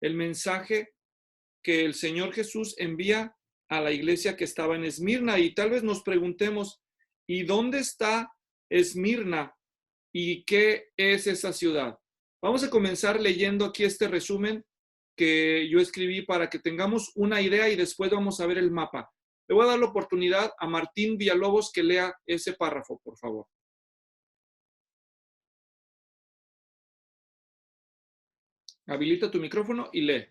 el mensaje que el Señor Jesús envía a la iglesia que estaba en Esmirna. Y tal vez nos preguntemos, ¿y dónde está Esmirna? ¿Y qué es esa ciudad? Vamos a comenzar leyendo aquí este resumen que yo escribí para que tengamos una idea y después vamos a ver el mapa. Le voy a dar la oportunidad a Martín Villalobos que lea ese párrafo, por favor. Habilita tu micrófono y lee,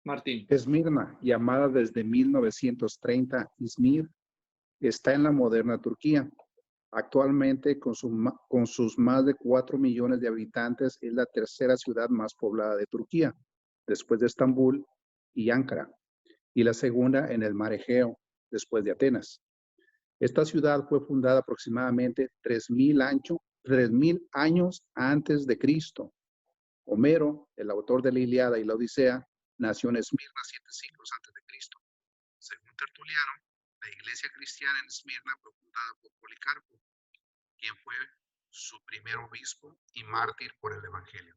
Martín. Esmirna, llamada desde 1930 Izmir, está en la moderna Turquía. Actualmente, con sus más de 4 millones de habitantes, es la tercera ciudad más poblada de Turquía, después de Estambul y Ankara, y la segunda en el Mar Egeo, después de Atenas. Esta ciudad fue fundada aproximadamente 3.000 años antes de Cristo. Homero, el autor de la Ilíada y la Odisea, nació en Esmirna 7 siglos antes de Cristo. Según Tertuliano, la iglesia cristiana en Esmirna fue fundada por Policarpo, quien fue su primer obispo y mártir por el Evangelio.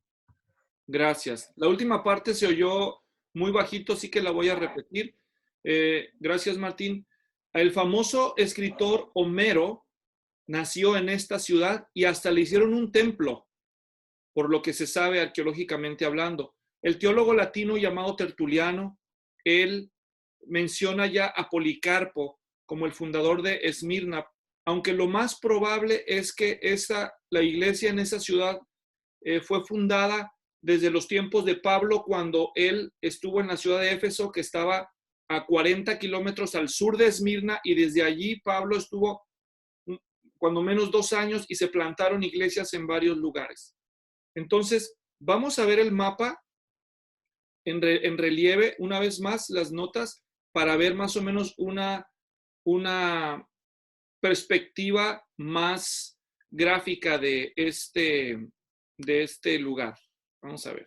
Gracias. La última parte se oyó muy bajito, así que la voy a repetir. Gracias, Martín. El famoso escritor Homero nació en esta ciudad y hasta le hicieron un templo, por lo que se sabe arqueológicamente hablando. El teólogo latino llamado Tertuliano, él menciona ya a Policarpo como el fundador de Esmirna, aunque lo más probable es que la iglesia en esa ciudad fue fundada desde los tiempos de Pablo, cuando él estuvo en la ciudad de Éfeso, que estaba a 40 kilómetros al sur de Esmirna, y desde allí Pablo estuvo cuando menos 2 años y se plantaron iglesias en varios lugares. Entonces, vamos a ver el mapa en relieve, una vez más, las notas, para ver más o menos una perspectiva más gráfica de este lugar. Vamos a ver.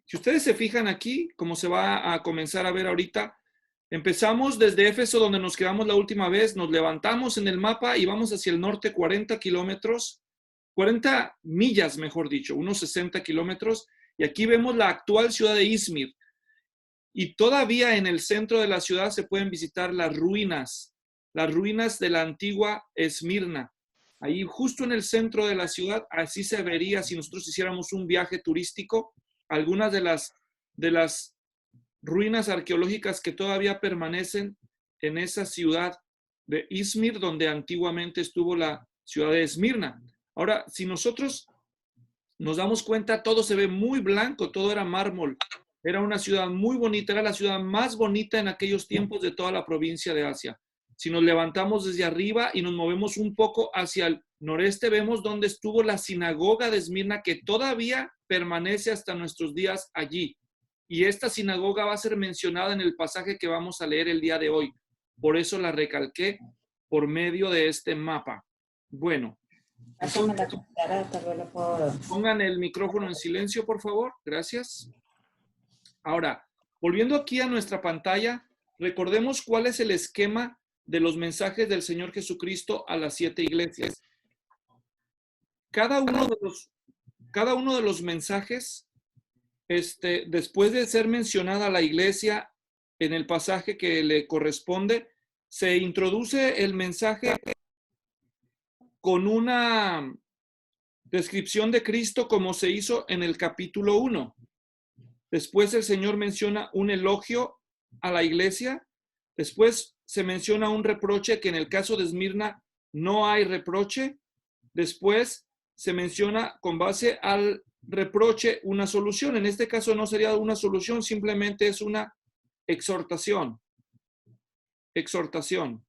Si ustedes se fijan aquí, como se va a comenzar a ver ahorita, empezamos desde Éfeso, donde nos quedamos la última vez, nos levantamos en el mapa y vamos hacia el norte 40 kilómetros, 40 millas, mejor dicho, unos 60 kilómetros, y aquí vemos la actual ciudad de Izmir. Y todavía en el centro de la ciudad se pueden visitar las ruinas de la antigua Esmirna. Ahí justo en el centro de la ciudad, así se vería si nosotros hiciéramos un viaje turístico, algunas de las ruinas arqueológicas que todavía permanecen en esa ciudad de Izmir, donde antiguamente estuvo la ciudad de Esmirna. Ahora, si nosotros nos damos cuenta, todo se ve muy blanco, todo era mármol. Era una ciudad muy bonita, era la ciudad más bonita en aquellos tiempos de toda la provincia de Asia. Si nos levantamos desde arriba y nos movemos un poco hacia el noreste, vemos dónde estuvo la sinagoga de Esmirna, que todavía permanece hasta nuestros días allí. Y esta sinagoga va a ser mencionada en el pasaje que vamos a leer el día de hoy. Por eso la recalqué por medio de este mapa. Bueno, entonces, pongan el micrófono en silencio, por favor. Gracias. Ahora, volviendo aquí a nuestra pantalla, recordemos cuál es el esquema de los mensajes del Señor Jesucristo a las 7 iglesias. Cada uno de los mensajes, después de ser mencionada la iglesia en el pasaje que le corresponde, se introduce el mensaje con una descripción de Cristo como se hizo en el capítulo 1. Después el Señor menciona un elogio a la iglesia. Después se menciona un reproche, que en el caso de Esmirna no hay reproche. Después se menciona con base al reproche una solución. En este caso no sería una solución, simplemente es una exhortación. Exhortación.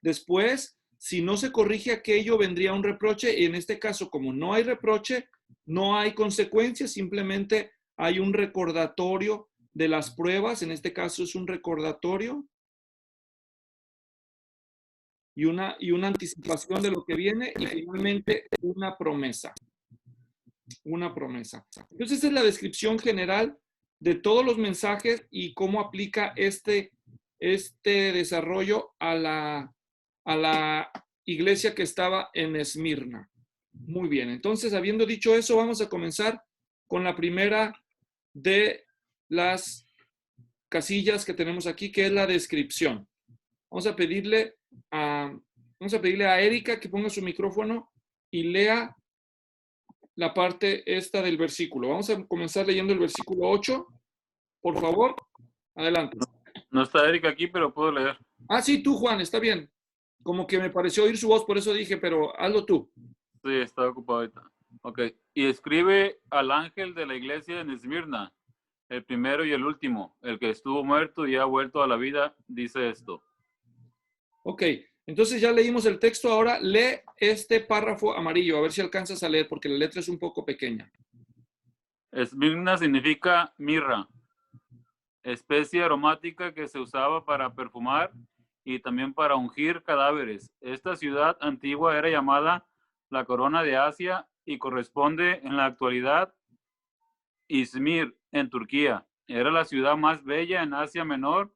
Después, si no se corrige aquello, vendría un reproche, y en este caso, como no hay reproche, no hay consecuencias, simplemente hay un recordatorio de las pruebas. En este caso es un recordatorio y una anticipación de lo que viene, y finalmente una promesa. Una promesa. Entonces, esa es la descripción general de todos los mensajes y cómo aplica este desarrollo a la iglesia que estaba en Esmirna. Muy bien, entonces, habiendo dicho eso, vamos a comenzar con la primera de las casillas que tenemos aquí, que es la descripción. Vamos a pedirle a Erika que ponga su micrófono y lea la parte esta del versículo. Vamos a comenzar leyendo el versículo 8. Por favor, adelante. No está Erika aquí, pero puedo leer. Ah, sí, tú, Juan, está bien. Como que me pareció oír su voz, por eso dije, pero hazlo tú. Sí, está ocupado ahorita. Ok. Y escribe al ángel de la iglesia en Esmirna, el primero y el último, el que estuvo muerto y ha vuelto a la vida, dice esto. Ok, entonces ya leímos el texto. Ahora lee este párrafo amarillo, a ver si alcanzas a leer, porque la letra es un poco pequeña. Esmirna significa mirra, especie aromática que se usaba para perfumar y también para ungir cadáveres. Esta ciudad antigua era llamada la Corona de Asia y corresponde en la actualidad Izmir, en Turquía. Era la ciudad más bella en Asia Menor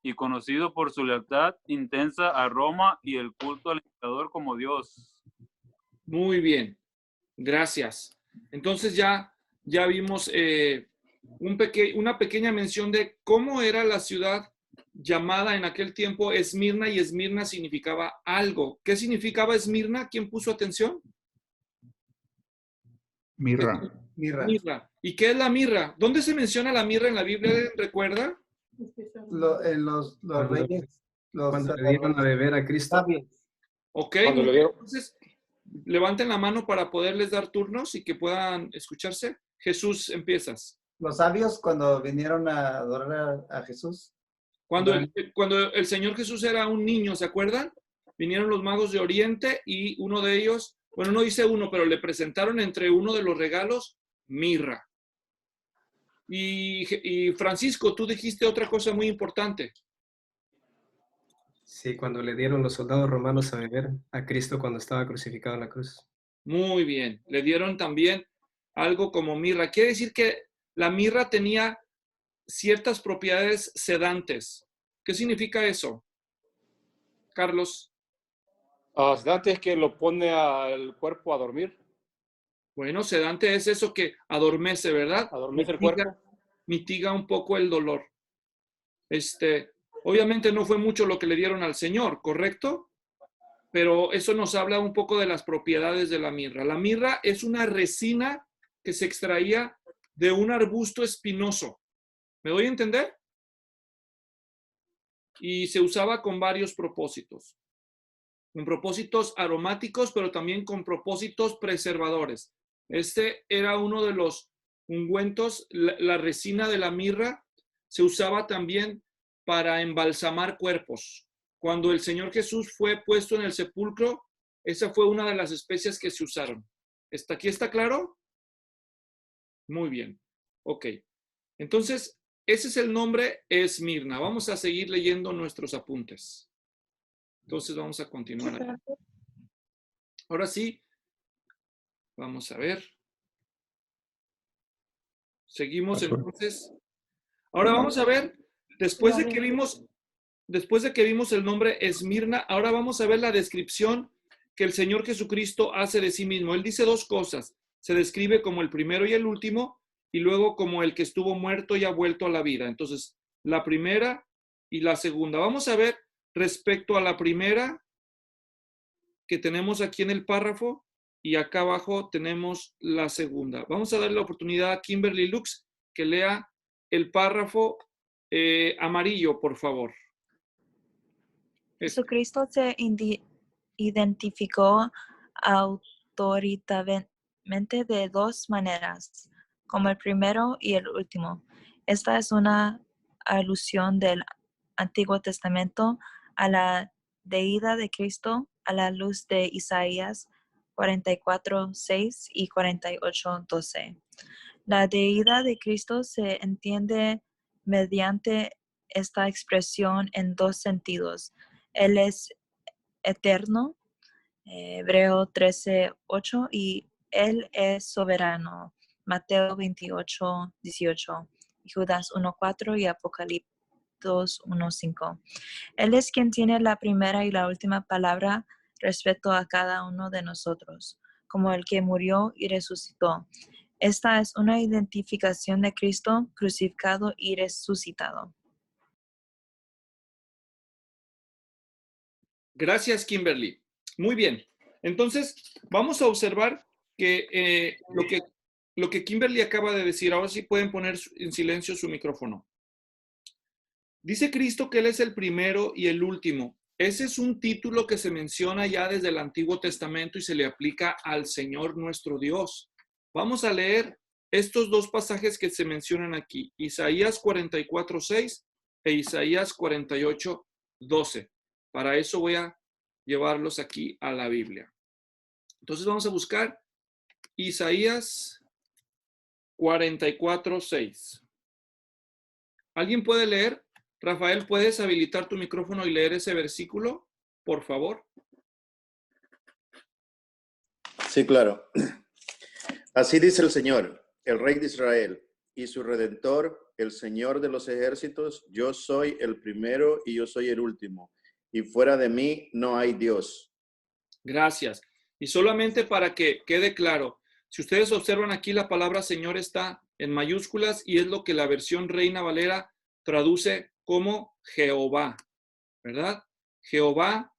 y conocido por su lealtad intensa a Roma y el culto al emperador como Dios. Muy bien, gracias. Entonces ya vimos una pequeña mención de cómo era la ciudad llamada en aquel tiempo Esmirna, y Esmirna significaba algo. ¿Qué significaba Esmirna? ¿Quién puso atención? Mirra. Mirra. ¿Y qué es la mirra? ¿Dónde se menciona la mirra en la Biblia? ¿Recuerda? En los reyes. Cuando le dieron a beber a Cristo. Ok, Cuando le dieron. entonces levanten la mano para poderles dar turnos y que puedan escucharse. Jesús, empiezas. Los sabios cuando vinieron a adorar a Jesús. Cuando el Señor Jesús era un niño, ¿se acuerdan? Vinieron los magos de Oriente y uno de ellos, bueno, no dice uno, pero le presentaron entre uno de los regalos mirra. Y Francisco, tú dijiste otra cosa muy importante. Sí, cuando le dieron los soldados romanos a beber a Cristo cuando estaba crucificado en la cruz. Muy bien. Le dieron también algo como mirra. Quiere decir que la mirra tenía ciertas propiedades sedantes. ¿Qué significa eso, Carlos? Sedante es que lo pone al cuerpo a dormir, Bueno, sedante es eso que adormece, ¿verdad? adormece el cuerpo. Mitiga un poco el dolor. Obviamente no fue mucho lo que le dieron al Señor, ¿correcto? Pero eso nos habla un poco de las propiedades de la mirra. La mirra es una resina que se extraía de un arbusto espinoso. ¿Me doy a entender? Y se usaba con varios propósitos. Con propósitos aromáticos, pero también con propósitos preservadores. Este era uno de los ungüentos. La resina de la mirra se usaba también para embalsamar cuerpos. Cuando el Señor Jesús fue puesto en el sepulcro, esa fue una de las especias que se usaron. ¿Aquí está claro? Muy bien. Ok. Entonces, ese es el nombre Esmirna. Vamos a seguir leyendo nuestros apuntes. Entonces, vamos a continuar. Ahora sí, vamos a ver. Seguimos entonces. Ahora vamos a ver, después de que vimos el nombre Esmirna, ahora vamos a ver la descripción que el Señor Jesucristo hace de sí mismo. Él dice dos cosas. Se describe como el primero y el último, y luego como el que estuvo muerto y ha vuelto a la vida. Entonces, la primera y la segunda. Vamos a ver respecto a la primera que tenemos aquí en el párrafo, y acá abajo tenemos la segunda. Vamos a darle la oportunidad a Kimberly Lux que lea el párrafo amarillo, por favor. Jesucristo se identificó autoritariamente de dos maneras, como el primero y el último. Esta es una alusión del Antiguo Testamento a la deidad de Cristo a la luz de Isaías 44:6 y 48:12. La deidad de Cristo se entiende mediante esta expresión en dos sentidos. Él es eterno, Hebreo 13:8, y Él es soberano, Mateo 28:18, y Judas 1:4 y Apocalipsis 1:5. Él es quien tiene la primera y la última palabra respecto a cada uno de nosotros, como el que murió y resucitó. Esta es una identificación de Cristo crucificado y resucitado. Gracias, Kimberly. Muy bien. Entonces, vamos a observar que lo que Kimberly acaba de decir, ahora sí pueden poner en silencio su micrófono. Dice Cristo que Él es el primero y el último. Ese es un título que se menciona ya desde el Antiguo Testamento y se le aplica al Señor nuestro Dios. Vamos a leer estos dos pasajes que se mencionan aquí, Isaías 44:6 e Isaías 48:12. Para eso voy a llevarlos aquí a la Biblia. Entonces vamos a buscar Isaías 44:6. ¿Alguien puede leer? Rafael, ¿puedes habilitar tu micrófono y leer ese versículo, por favor? Sí, claro. Así dice el Señor, el Rey de Israel y su Redentor, el Señor de los ejércitos: yo soy el primero y yo soy el último, y fuera de mí no hay Dios. Gracias. Y solamente para que quede claro, si ustedes observan aquí, la palabra Señor está en mayúsculas y es lo que la versión Reina Valera traduce como Jehová, ¿verdad? Jehová,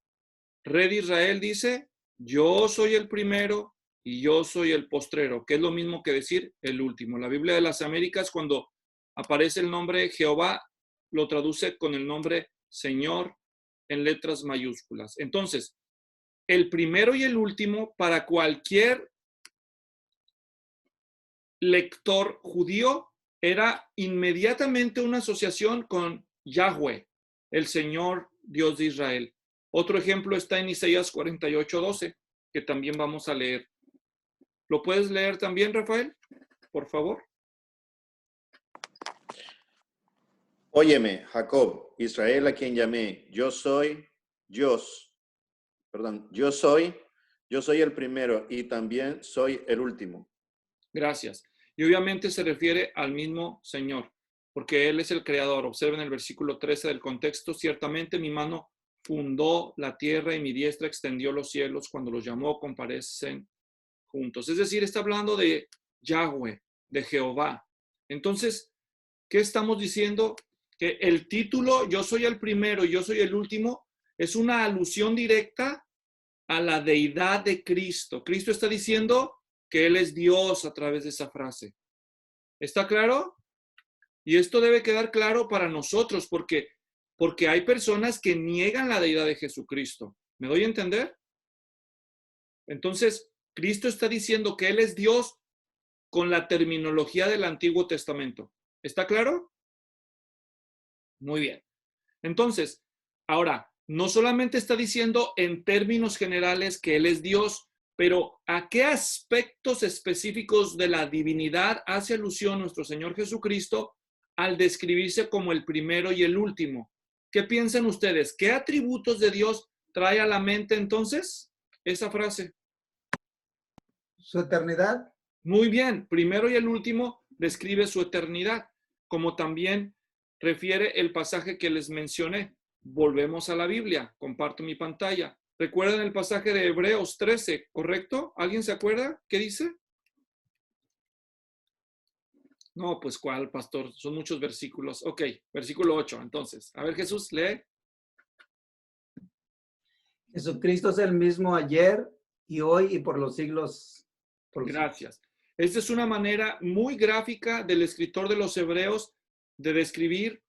Rey de Israel, dice, yo soy el primero y yo soy el postrero, que es lo mismo que decir el último. La Biblia de las Américas, cuando aparece el nombre Jehová, lo traduce con el nombre Señor en letras mayúsculas. Entonces, el primero y el último para cualquier lector judío era inmediatamente una asociación con Yahweh, el Señor Dios de Israel. Otro ejemplo está en Isaías 48:12, que también vamos a leer. ¿Lo puedes leer también, Rafael? Por favor. Óyeme, Jacob, Israel, a quien llamé, yo soy el primero y también soy el último. Gracias. Y obviamente se refiere al mismo Señor, porque Él es el creador. Observen el versículo 13 del contexto. Ciertamente mi mano fundó la tierra y mi diestra extendió los cielos. Cuando los llamó, comparecen juntos. Es decir, está hablando de Yahweh, de Jehová. Entonces, ¿qué estamos diciendo? Que el título, yo soy el primero y yo soy el último, es una alusión directa a la deidad de Cristo. Cristo está diciendo que Él es Dios a través de esa frase. ¿Está claro? Y esto debe quedar claro para nosotros porque hay personas que niegan la deidad de Jesucristo. ¿Me doy a entender? Entonces, Cristo está diciendo que Él es Dios con la terminología del Antiguo Testamento. ¿Está claro? Muy bien. Entonces, ahora, no solamente está diciendo en términos generales que Él es Dios, pero ¿a qué aspectos específicos de la divinidad hace alusión nuestro Señor Jesucristo al describirse como el primero y el último? ¿Qué piensan ustedes? ¿Qué atributos de Dios trae a la mente entonces esa frase? Su eternidad. Muy bien, primero y el último describe su eternidad, como también refiere el pasaje que les mencioné. Volvemos a la Biblia, comparto mi pantalla. ¿Recuerdan el pasaje de Hebreos 13, correcto? ¿Alguien se acuerda? ¿Qué dice? No, pues ¿cuál, pastor? Son muchos versículos. Ok, versículo 8, entonces. A ver, Jesús, lee. Jesucristo es el mismo ayer y hoy y por los siglos. Gracias. Esta es una manera muy gráfica del escritor de los Hebreos de describir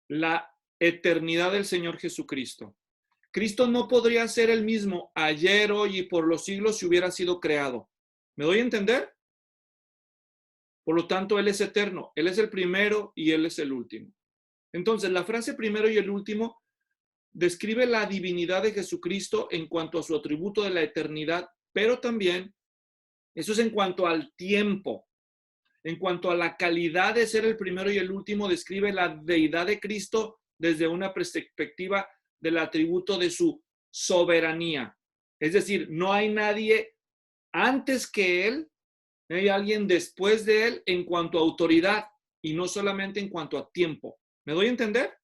la eternidad del Señor Jesucristo. Cristo no podría ser el mismo ayer, hoy y por los siglos si hubiera sido creado. ¿Me doy a entender? Por lo tanto, Él es eterno. Él es el primero y Él es el último. Entonces, la frase primero y el último describe la divinidad de Jesucristo en cuanto a su atributo de la eternidad, pero también eso es en cuanto al tiempo. En cuanto a la calidad de ser el primero y el último, describe la deidad de Cristo desde una perspectiva del atributo de su soberanía. Es decir, no hay nadie antes que Él, no hay alguien después de Él en cuanto a autoridad y no solamente en cuanto a tiempo. ¿Me doy a entender?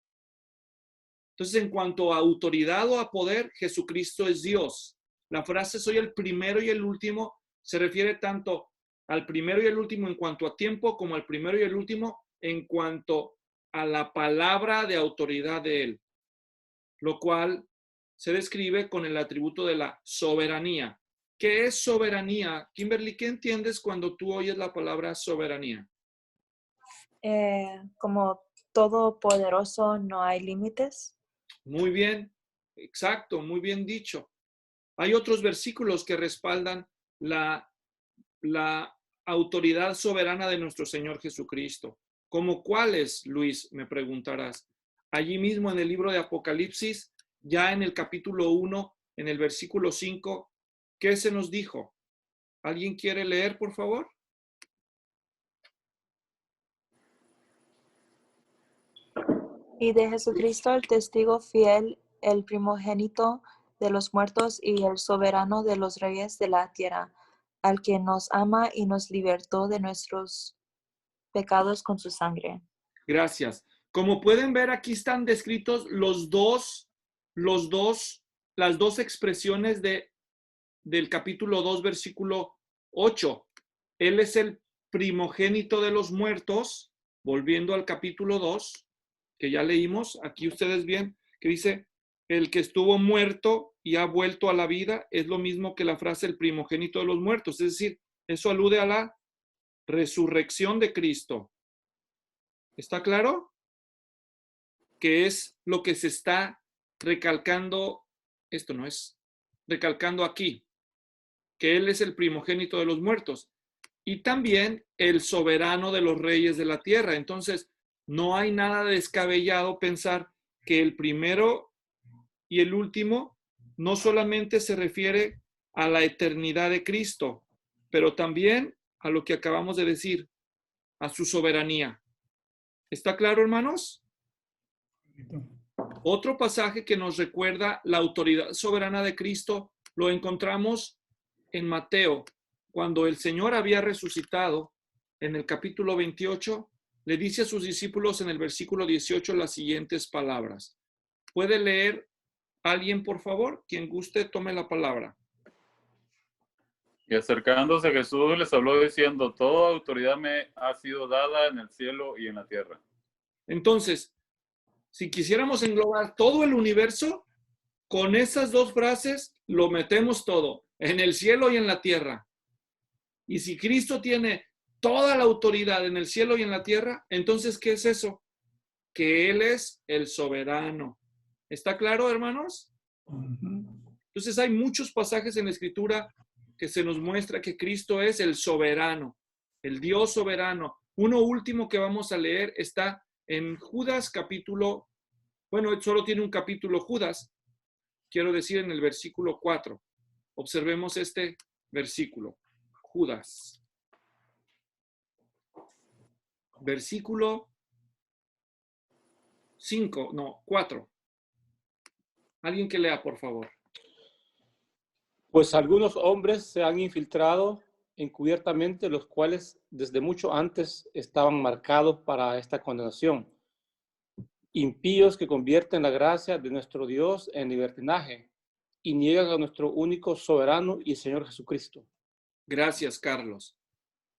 Entonces, en cuanto a autoridad o a poder, Jesucristo es Dios. La frase soy el primero y el último se refiere tanto al primero y el último en cuanto a tiempo, como al primero y el último en cuanto a la palabra de autoridad de él, lo cual se describe con el atributo de la soberanía. ¿Qué es soberanía? Kimberly, ¿qué entiendes cuando tú oyes la palabra soberanía? Como todopoderoso, no hay límites. Muy bien, exacto, muy bien dicho. Hay otros versículos que respaldan la autoridad soberana de nuestro Señor Jesucristo. ¿Cómo cuáles, Luis? Me preguntarás. Allí mismo en el libro de Apocalipsis, ya en el capítulo 1, en el versículo 5, ¿qué se nos dijo? ¿Alguien quiere leer, por favor? Y de Jesucristo, el testigo fiel, el primogénito de los muertos y el soberano de los reyes de la tierra, al que nos ama y nos libertó de nuestros pecados con su sangre. Gracias. Como pueden ver, aquí están descritos las dos expresiones del capítulo 2, versículo 8. Él es el primogénito de los muertos, volviendo al capítulo 2, que ya leímos, aquí ustedes ven, que dice, el que estuvo muerto y ha vuelto a la vida, es lo mismo que la frase el primogénito de los muertos, es decir, eso alude a la resurrección de Cristo. ¿Está claro? Que es lo que se está recalcando, esto no es, recalcando aquí, que Él es el primogénito de los muertos y también el soberano de los reyes de la tierra. Entonces, no hay nada descabellado pensar que el primero y el último no solamente se refiere a la eternidad de Cristo, pero también a lo que acabamos de decir, a su soberanía. ¿Está claro, hermanos? Otro pasaje que nos recuerda la autoridad soberana de Cristo lo encontramos en Mateo, cuando el Señor había resucitado, en el capítulo 28, le dice a sus discípulos en el versículo 18 las siguientes palabras. ¿Puede leer alguien, por favor? Quien guste, tome la palabra. Y acercándose Jesús les habló diciendo, toda autoridad me ha sido dada en el cielo y en la tierra. Entonces, si quisiéramos englobar todo el universo, con esas dos frases lo metemos todo, en el cielo y en la tierra. Y si Cristo tiene toda la autoridad en el cielo y en la tierra, entonces, ¿qué es eso? Que Él es el soberano. ¿Está claro, hermanos? Entonces hay muchos pasajes en la Escritura que se nos muestra que Cristo es el soberano, el Dios soberano. Uno último que vamos a leer está en Judas capítulo, bueno, solo tiene un capítulo Judas, quiero decir en el versículo 4. Observemos este versículo, Judas. Versículo 4. Alguien que lea, por favor. Pues algunos hombres se han infiltrado encubiertamente, los cuales desde mucho antes estaban marcados para esta condenación. Impíos que convierten la gracia de nuestro Dios en libertinaje y niegan a nuestro único soberano y Señor Jesucristo. Gracias, Carlos.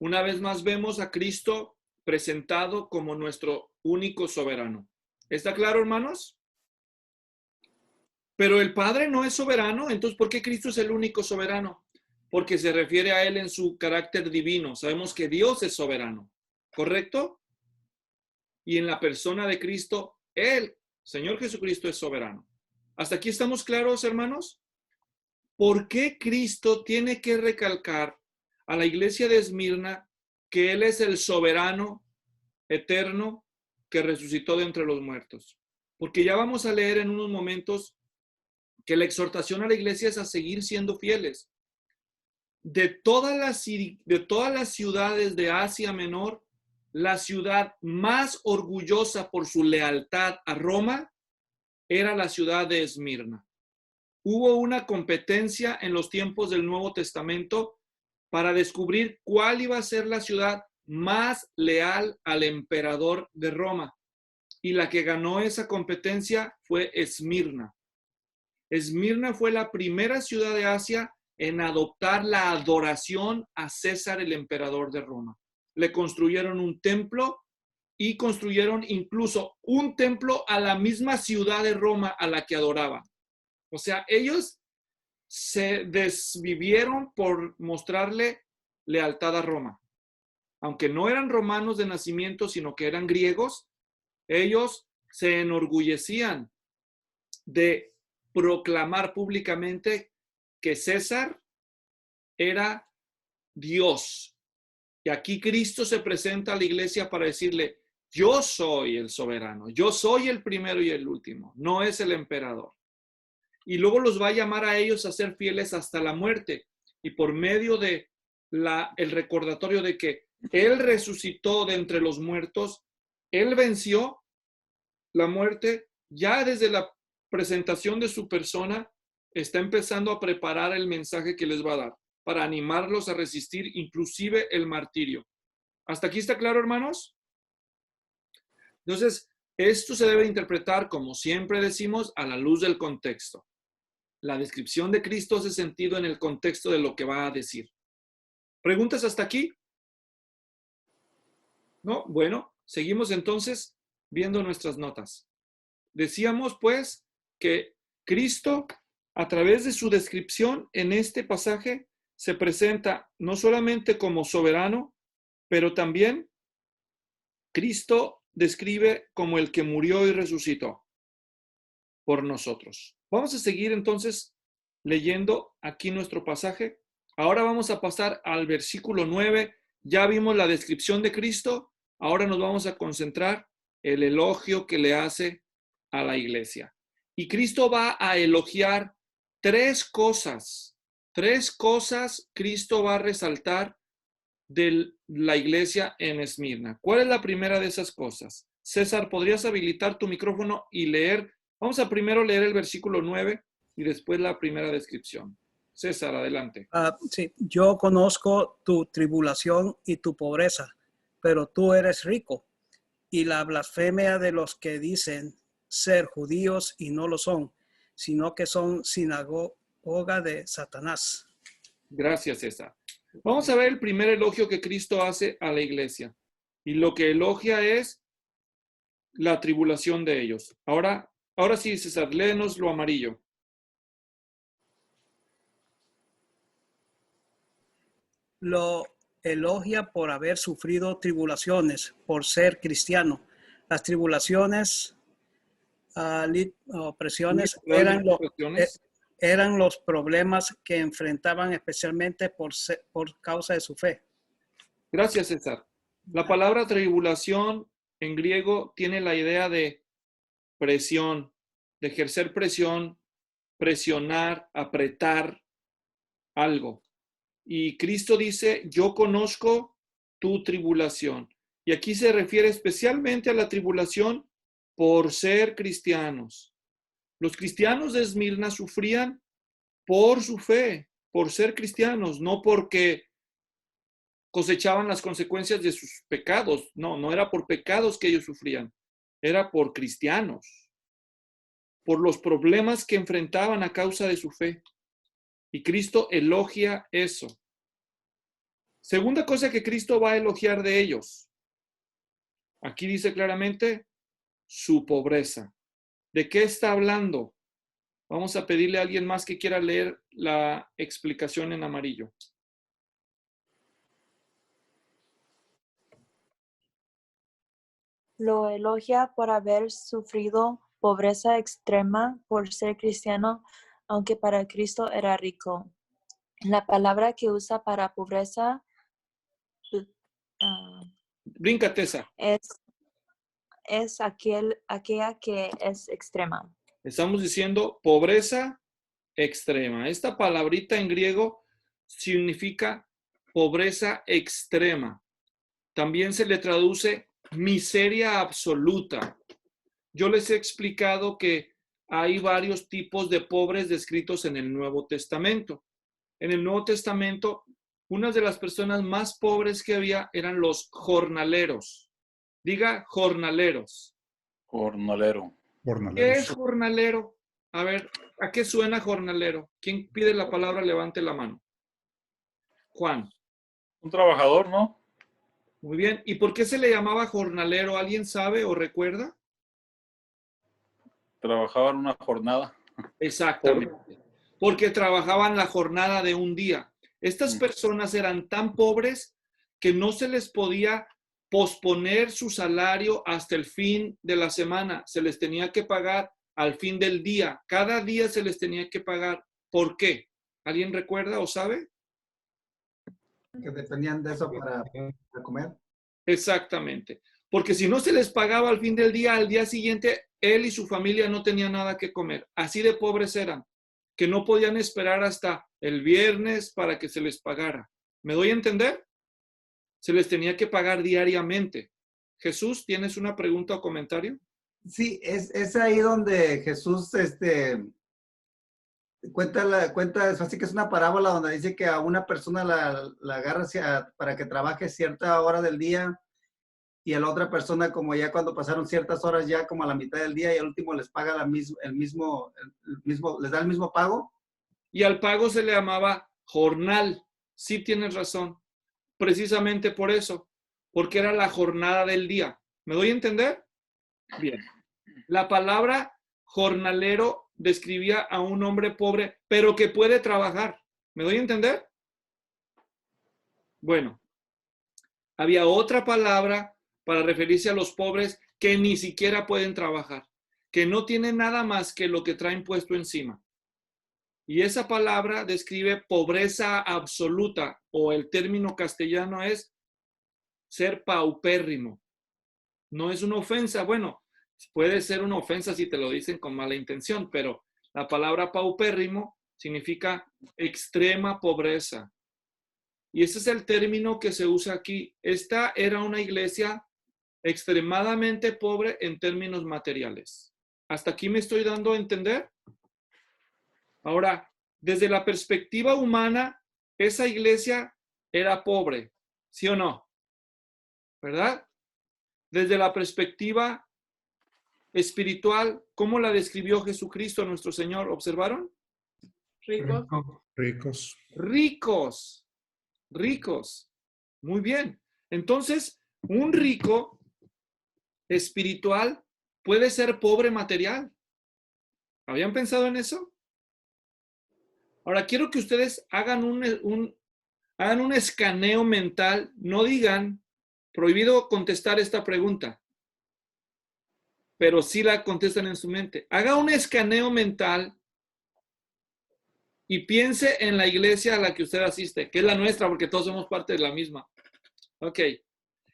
Una vez más vemos a Cristo presentado como nuestro único soberano. ¿Está claro, hermanos? Pero el Padre no es soberano, entonces ¿por qué Cristo es el único soberano? Porque se refiere a Él en su carácter divino. Sabemos que Dios es soberano, ¿correcto? Y en la persona de Cristo, Él, Señor Jesucristo, es soberano. ¿Hasta aquí estamos claros, hermanos? ¿Por qué Cristo tiene que recalcar a la iglesia de Esmirna que Él es el soberano eterno que resucitó de entre los muertos? Porque ya vamos a leer en unos momentos que la exhortación a la iglesia es a seguir siendo fieles. De todas las ciudades de Asia Menor, la ciudad más orgullosa por su lealtad a Roma era la ciudad de Esmirna. Hubo una competencia en los tiempos del Nuevo Testamento para descubrir cuál iba a ser la ciudad más leal al emperador de Roma. Y la que ganó esa competencia fue Esmirna. Esmirna fue la primera ciudad de Asia en adoptar la adoración a César, el emperador de Roma. Le construyeron un templo y construyeron incluso un templo a la misma ciudad de Roma a la que adoraban. O sea, ellos se desvivieron por mostrarle lealtad a Roma. Aunque no eran romanos de nacimiento, sino que eran griegos, ellos se enorgullecían de proclamar públicamente que César era Dios. Y aquí Cristo se presenta a la iglesia para decirle, yo soy el soberano, yo soy el primero y el último, no es el emperador. Y luego los va a llamar a ellos a ser fieles hasta la muerte. Y por medio de el recordatorio de que Él resucitó de entre los muertos, Él venció la muerte, ya desde la presentación de su persona, está empezando a preparar el mensaje que les va a dar, para animarlos a resistir inclusive el martirio. ¿Hasta aquí está claro, hermanos? Entonces, esto se debe interpretar, como siempre decimos, a la luz del contexto. La descripción de Cristo hace sentido en el contexto de lo que va a decir. ¿Preguntas hasta aquí? ¿No? Bueno, seguimos entonces viendo nuestras notas. Decíamos, pues, que Cristo, a través de su descripción en este pasaje, se presenta no solamente como soberano, pero también Cristo describe como el que murió y resucitó por nosotros. Vamos a seguir entonces leyendo aquí nuestro pasaje. Ahora vamos a pasar al versículo 9. Ya vimos la descripción de Cristo. Ahora nos vamos a concentrar en el elogio que le hace a la iglesia. Y Cristo va a elogiar tres cosas Cristo va a resaltar de la iglesia en Esmirna. ¿Cuál es la primera de esas cosas? César, ¿podrías habilitar tu micrófono y leer? Vamos a primero leer el versículo 9 y después la primera descripción. César, adelante. Sí, yo conozco tu tribulación y tu pobreza, pero tú eres rico. Y la blasfemia de los que dicen ser judíos y no lo son, sino que son sinagoga de Satanás. Gracias, César. Vamos a ver el primer elogio que Cristo hace a la iglesia. Y lo que elogia es la tribulación de ellos. Ahora sí, César, léenos lo amarillo. Lo elogia por haber sufrido tribulaciones, por ser cristiano. Las tribulaciones, opresiones, eran los problemas que enfrentaban especialmente por causa de su fe. Gracias, César. La palabra tribulación en griego tiene la idea de presión, de ejercer presión, presionar, apretar algo. Y Cristo dice, yo conozco tu tribulación. Y aquí se refiere especialmente a la tribulación por ser cristianos. Los cristianos de Esmirna sufrían por su fe, por ser cristianos, no porque cosechaban las consecuencias de sus pecados. No era por pecados que ellos sufrían, era por cristianos, por los problemas que enfrentaban a causa de su fe. Y Cristo elogia eso. Segunda cosa que Cristo va a elogiar de ellos. Aquí dice claramente su pobreza. ¿De qué está hablando? Vamos a pedirle a alguien más que quiera leer la explicación en amarillo. Lo elogia por haber sufrido pobreza extrema por ser cristiano, aunque para Cristo era rico. La palabra que usa para pobreza Bríncate esa. Es aquella que es extrema. Estamos diciendo pobreza extrema. Esta palabrita en griego significa pobreza extrema. También se le traduce miseria absoluta. Yo les he explicado que hay varios tipos de pobres descritos en el Nuevo Testamento. En el Nuevo Testamento, una de las personas más pobres que había eran los jornaleros. Diga jornaleros. Jornalero. ¿Qué es jornalero? A ver, ¿a qué suena jornalero? ¿Quién pide la palabra? Levante la mano. Juan. Un trabajador, ¿no? Muy bien. ¿Y por qué se le llamaba jornalero? ¿Alguien sabe o recuerda? Trabajaba en una jornada. Exactamente. Porque trabajaban la jornada de un día. Estas personas eran tan pobres que no se les podía posponer su salario hasta el fin de la semana. Se les tenía que pagar al fin del día. Cada día se les tenía que pagar. ¿Por qué? ¿Alguien recuerda o sabe? Que dependían de eso para comer. Exactamente. Porque si no se les pagaba al fin del día, al día siguiente, él y su familia no tenían nada que comer. Así de pobres eran, que no podían esperar hasta el viernes para que se les pagara. ¿Me doy a entender? Se les tenía que pagar diariamente. Jesús, ¿tienes una pregunta o comentario? Sí, es ahí donde Jesús cuenta, así que es una parábola donde dice que a una persona la agarra para que trabaje cierta hora del día y a la otra persona como ya cuando pasaron ciertas horas ya como a la mitad del día y al último les paga el mismo, les da el mismo pago. Y al pago se le llamaba jornal. Sí tienes razón. Precisamente por eso, porque era la jornada del día. ¿Me doy a entender? Bien. La palabra jornalero describía a un hombre pobre, pero que puede trabajar. ¿Me doy a entender? Bueno, había otra palabra para referirse a los pobres que ni siquiera pueden trabajar, que no tienen nada más que lo que traen puesto encima. Y esa palabra describe pobreza absoluta, o el término castellano es ser paupérrimo. No es una ofensa. Bueno, puede ser una ofensa si te lo dicen con mala intención, pero la palabra paupérrimo significa extrema pobreza. Y ese es el término que se usa aquí. Esta era una iglesia extremadamente pobre en términos materiales. ¿Hasta aquí me estoy dando a entender? Ahora, desde la perspectiva humana, esa iglesia era pobre, ¿sí o no? ¿Verdad? Desde la perspectiva espiritual, ¿cómo la describió Jesucristo nuestro Señor? ¿Observaron? Ricos. Ricos. Ricos. Ricos. Muy bien. Entonces, un rico espiritual puede ser pobre material. ¿Habían pensado en eso? Ahora, quiero que ustedes hagan un escaneo mental. No digan, prohibido contestar esta pregunta, pero sí la contestan en su mente. Haga un escaneo mental y piense en la iglesia a la que usted asiste, que es la nuestra, porque todos somos parte de la misma. Ok.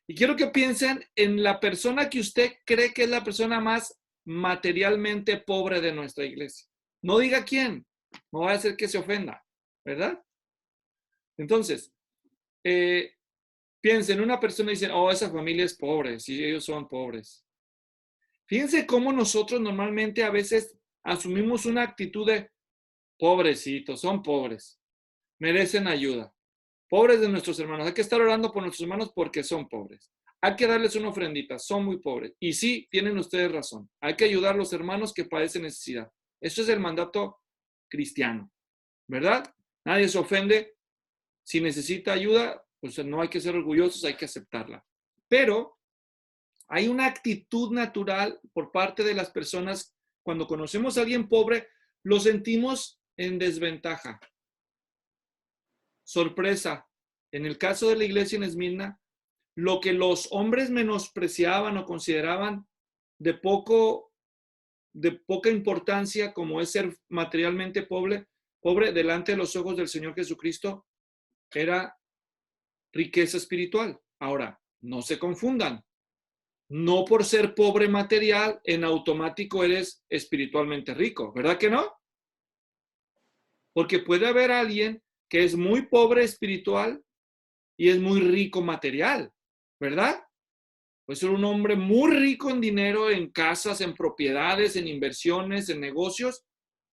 Y quiero que piensen en la persona que usted cree que es la persona más materialmente pobre de nuestra iglesia. No diga quién, no va a hacer que se ofenda, ¿verdad? Entonces, piensen en una persona y dicen, oh, esa familia es pobre, sí, ellos son pobres. Fíjense cómo nosotros normalmente a veces asumimos una actitud de pobrecitos, son pobres, merecen ayuda. Pobres de nuestros hermanos. Hay que estar orando por nuestros hermanos porque son pobres. Hay que darles una ofrendita, son muy pobres. Y sí, tienen ustedes razón. Hay que ayudar a los hermanos que padecen necesidad. Eso es el mandato cristiano, ¿verdad? Nadie se ofende. Si necesita ayuda, pues no hay que ser orgullosos, hay que aceptarla. Pero hay una actitud natural por parte de las personas. Cuando conocemos a alguien pobre, lo sentimos en desventaja. Sorpresa, en el caso de la iglesia en Esmirna, lo que los hombres menospreciaban o consideraban de poca importancia, como es ser materialmente pobre delante de los ojos del Señor Jesucristo, era riqueza espiritual. Ahora, no se confundan. No por ser pobre material, en automático eres espiritualmente rico, ¿verdad que no? Porque puede haber alguien que es muy pobre espiritual y es muy rico material, ¿verdad? Puede ser un hombre muy rico en dinero, en casas, en propiedades, en inversiones, en negocios,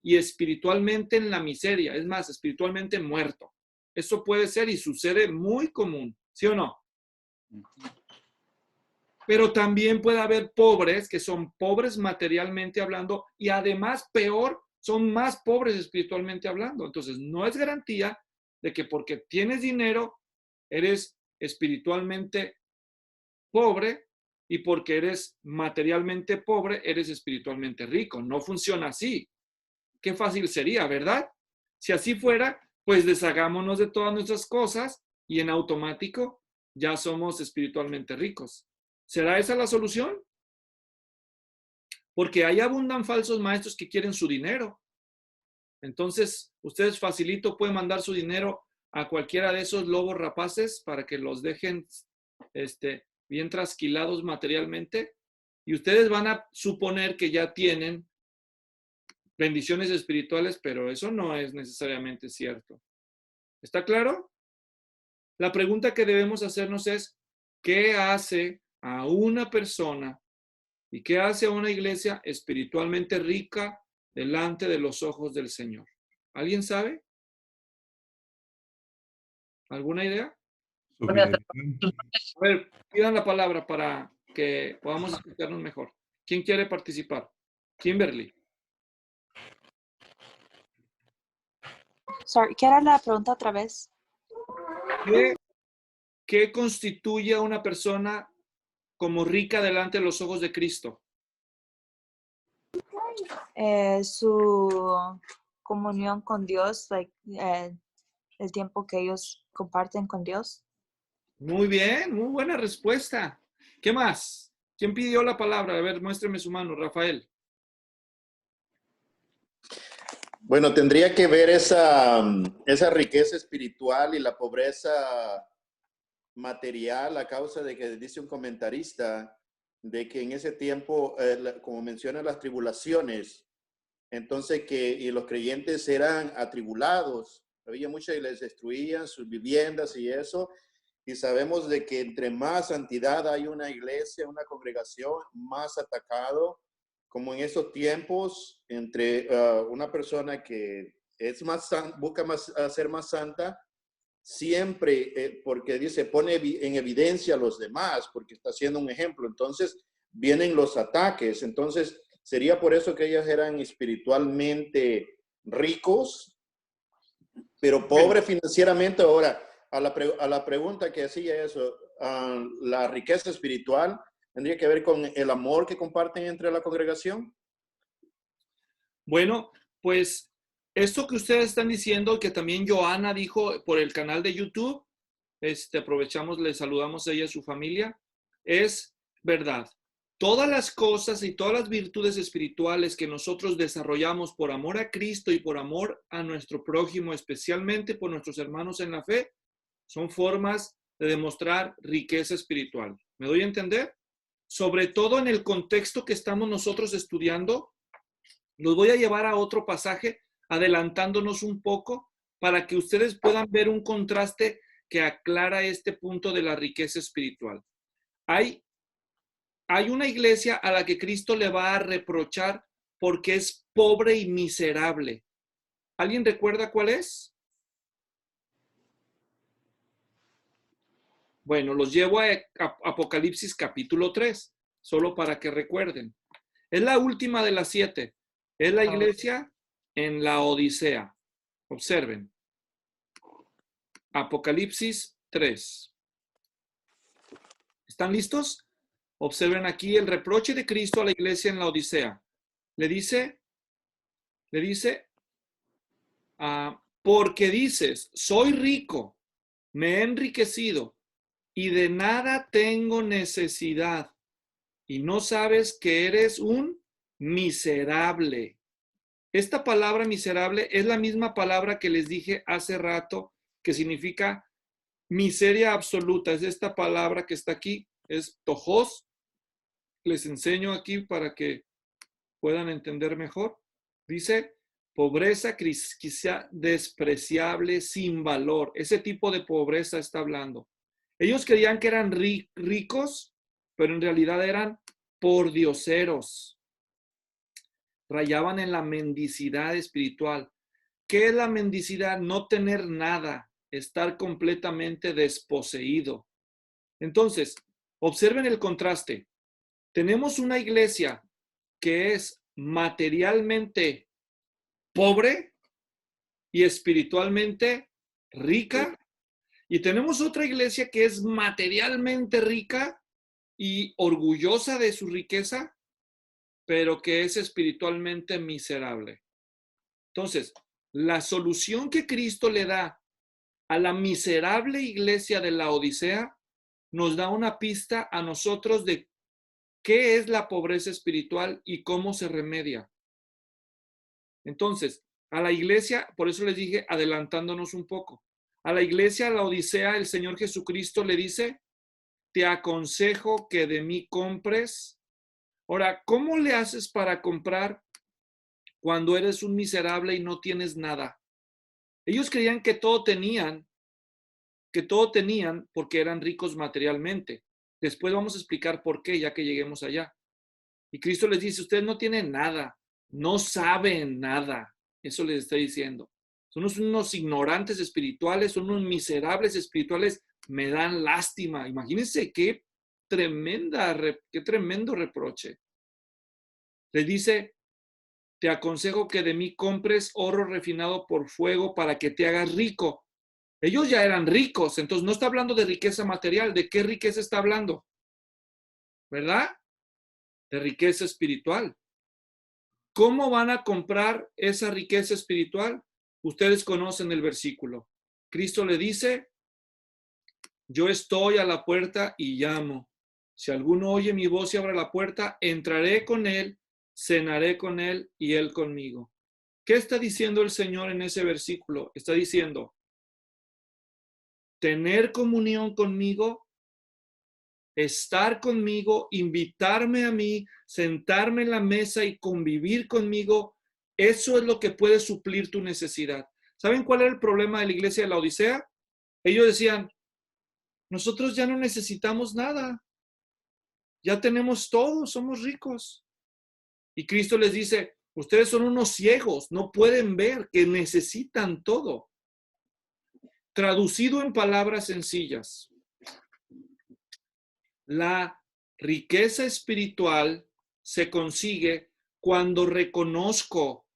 y espiritualmente en la miseria, es más, espiritualmente muerto. Eso puede ser y sucede muy común, ¿sí o no? Pero también puede haber pobres que son pobres materialmente hablando y además peor, son más pobres espiritualmente hablando. Entonces, no es garantía de que porque tienes dinero eres espiritualmente pobre y porque eres materialmente pobre eres espiritualmente rico. No funciona así. Qué fácil sería, ¿verdad? Si así fuera, pues deshagámonos de todas nuestras cosas y en automático ya somos espiritualmente ricos. ¿Será esa la solución? Porque ahí abundan falsos maestros que quieren su dinero. Entonces, ustedes facilito pueden mandar su dinero a cualquiera de esos lobos rapaces para que los dejen bien trasquilados materialmente. Y ustedes van a suponer que ya tienen bendiciones espirituales, pero eso no es necesariamente cierto. ¿Está claro? La pregunta que debemos hacernos es, ¿qué hace a una persona y qué hace a una iglesia espiritualmente rica delante de los ojos del Señor? ¿Alguien sabe? ¿Alguna idea? Su fidelidad. A ver, pidan la palabra para que podamos explicarnos mejor. ¿Quién quiere participar? Kimberly. Sorry, ¿qué era la pregunta otra vez? ¿Qué constituye a una persona como rica delante de los ojos de Cristo? Su comunión con Dios, el tiempo que ellos comparten con Dios. Muy bien, muy buena respuesta. ¿Qué más? ¿Quién pidió la palabra? A ver, muéstreme su mano, Rafael. Bueno, tendría que ver esa riqueza espiritual y la pobreza material a causa de que dice un comentarista de que en ese tiempo, como menciona las tribulaciones, entonces y los creyentes eran atribulados, había muchas y les destruían sus viviendas y eso, y sabemos de que entre más santidad hay una iglesia, una congregación, más atacado, como en esos tiempos, entre una persona que es busca ser más santa, siempre, porque dice, pone en evidencia a los demás, porque está haciendo un ejemplo. Entonces, vienen los ataques. Entonces, sería por eso que ellos eran espiritualmente ricos, pero pobres financieramente. Ahora, a la pregunta que hacía eso, la riqueza espiritual, ¿tendría que ver con el amor que comparten entre la congregación? Bueno, pues esto que ustedes están diciendo, que también Joana dijo por el canal de YouTube, aprovechamos, le saludamos a ella y a su familia, es verdad. Todas las cosas y todas las virtudes espirituales que nosotros desarrollamos por amor a Cristo y por amor a nuestro prójimo, especialmente por nuestros hermanos en la fe, son formas de demostrar riqueza espiritual. ¿Me doy a entender? Sobre todo en el contexto que estamos nosotros estudiando, los voy a llevar a otro pasaje, adelantándonos un poco, para que ustedes puedan ver un contraste que aclara este punto de la riqueza espiritual. Hay una iglesia a la que Cristo le va a reprochar porque es pobre y miserable. ¿Alguien recuerda cuál es? Bueno, los llevo a Apocalipsis capítulo 3, solo para que recuerden. Es la última de las 7. Es la iglesia en la Odisea. Observen. Apocalipsis 3. ¿Están listos? Observen aquí el reproche de Cristo a la iglesia en la Odisea. Le dice, porque dices, soy rico, me he enriquecido y de nada tengo necesidad, y no sabes que eres un miserable. Esta palabra miserable es la misma palabra que les dije hace rato, que significa miseria absoluta. Es esta palabra que está aquí, es tojos. Les enseño aquí para que puedan entender mejor. Dice, pobreza quizá despreciable, sin valor. Ese tipo de pobreza está hablando. Ellos creían que eran ricos, pero en realidad eran pordioseros. Rayaban en la mendicidad espiritual. ¿Qué es la mendicidad? No tener nada, estar completamente desposeído. Entonces, observen el contraste. Tenemos una iglesia que es materialmente pobre y espiritualmente rica. Y tenemos otra iglesia que es materialmente rica y orgullosa de su riqueza, pero que es espiritualmente miserable. Entonces, la solución que Cristo le da a la miserable iglesia de la Odisea nos da una pista a nosotros de qué es la pobreza espiritual y cómo se remedia. Entonces, a la iglesia, por eso les dije, adelantándonos un poco, a la iglesia, a la Odisea, el Señor Jesucristo le dice, te aconsejo que de mí compres. Ahora, ¿cómo le haces para comprar cuando eres un miserable y no tienes nada? Ellos creían que todo tenían porque eran ricos materialmente. Después vamos a explicar por qué, ya que lleguemos allá. Y Cristo les dice, ustedes no tienen nada, no saben nada. Eso les está diciendo. Son unos ignorantes espirituales, son unos miserables espirituales, me dan lástima. Imagínense qué tremendo reproche. Les dice, te aconsejo que de mí compres oro refinado por fuego para que te hagas rico. Ellos ya eran ricos, entonces no está hablando de riqueza material. ¿De qué riqueza está hablando? ¿Verdad? De riqueza espiritual. ¿Cómo van a comprar esa riqueza espiritual? Ustedes conocen el versículo. Cristo le dice, yo estoy a la puerta y llamo. Si alguno oye mi voz y abre la puerta, entraré con él, cenaré con él y él conmigo. ¿Qué está diciendo el Señor en ese versículo? Está diciendo, tener comunión conmigo, estar conmigo, invitarme a mí, sentarme en la mesa y convivir conmigo, eso es lo que puede suplir tu necesidad. ¿Saben cuál era el problema de la iglesia de la Odisea? Ellos decían, nosotros ya no necesitamos nada, ya tenemos todo, somos ricos. Y Cristo les dice, ustedes son unos ciegos, no pueden ver que necesitan todo. Traducido en palabras sencillas, la riqueza espiritual se consigue cuando reconozco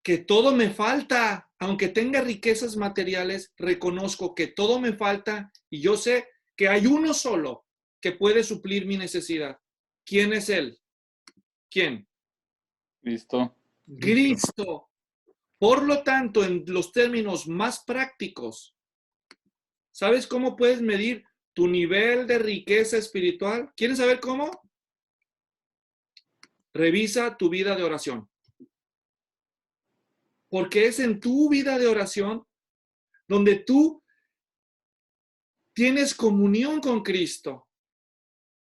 que todo me falta. Aunque tenga riquezas materiales, reconozco que todo me falta y yo sé que hay uno solo que puede suplir mi necesidad. ¿Quién es Él? ¿Quién? Cristo. Cristo. Por lo tanto, en los términos más prácticos, ¿sabes cómo puedes medir tu nivel de riqueza espiritual? ¿Quieres saber cómo? Revisa tu vida de oración. Porque es en tu vida de oración donde tú tienes comunión con Cristo.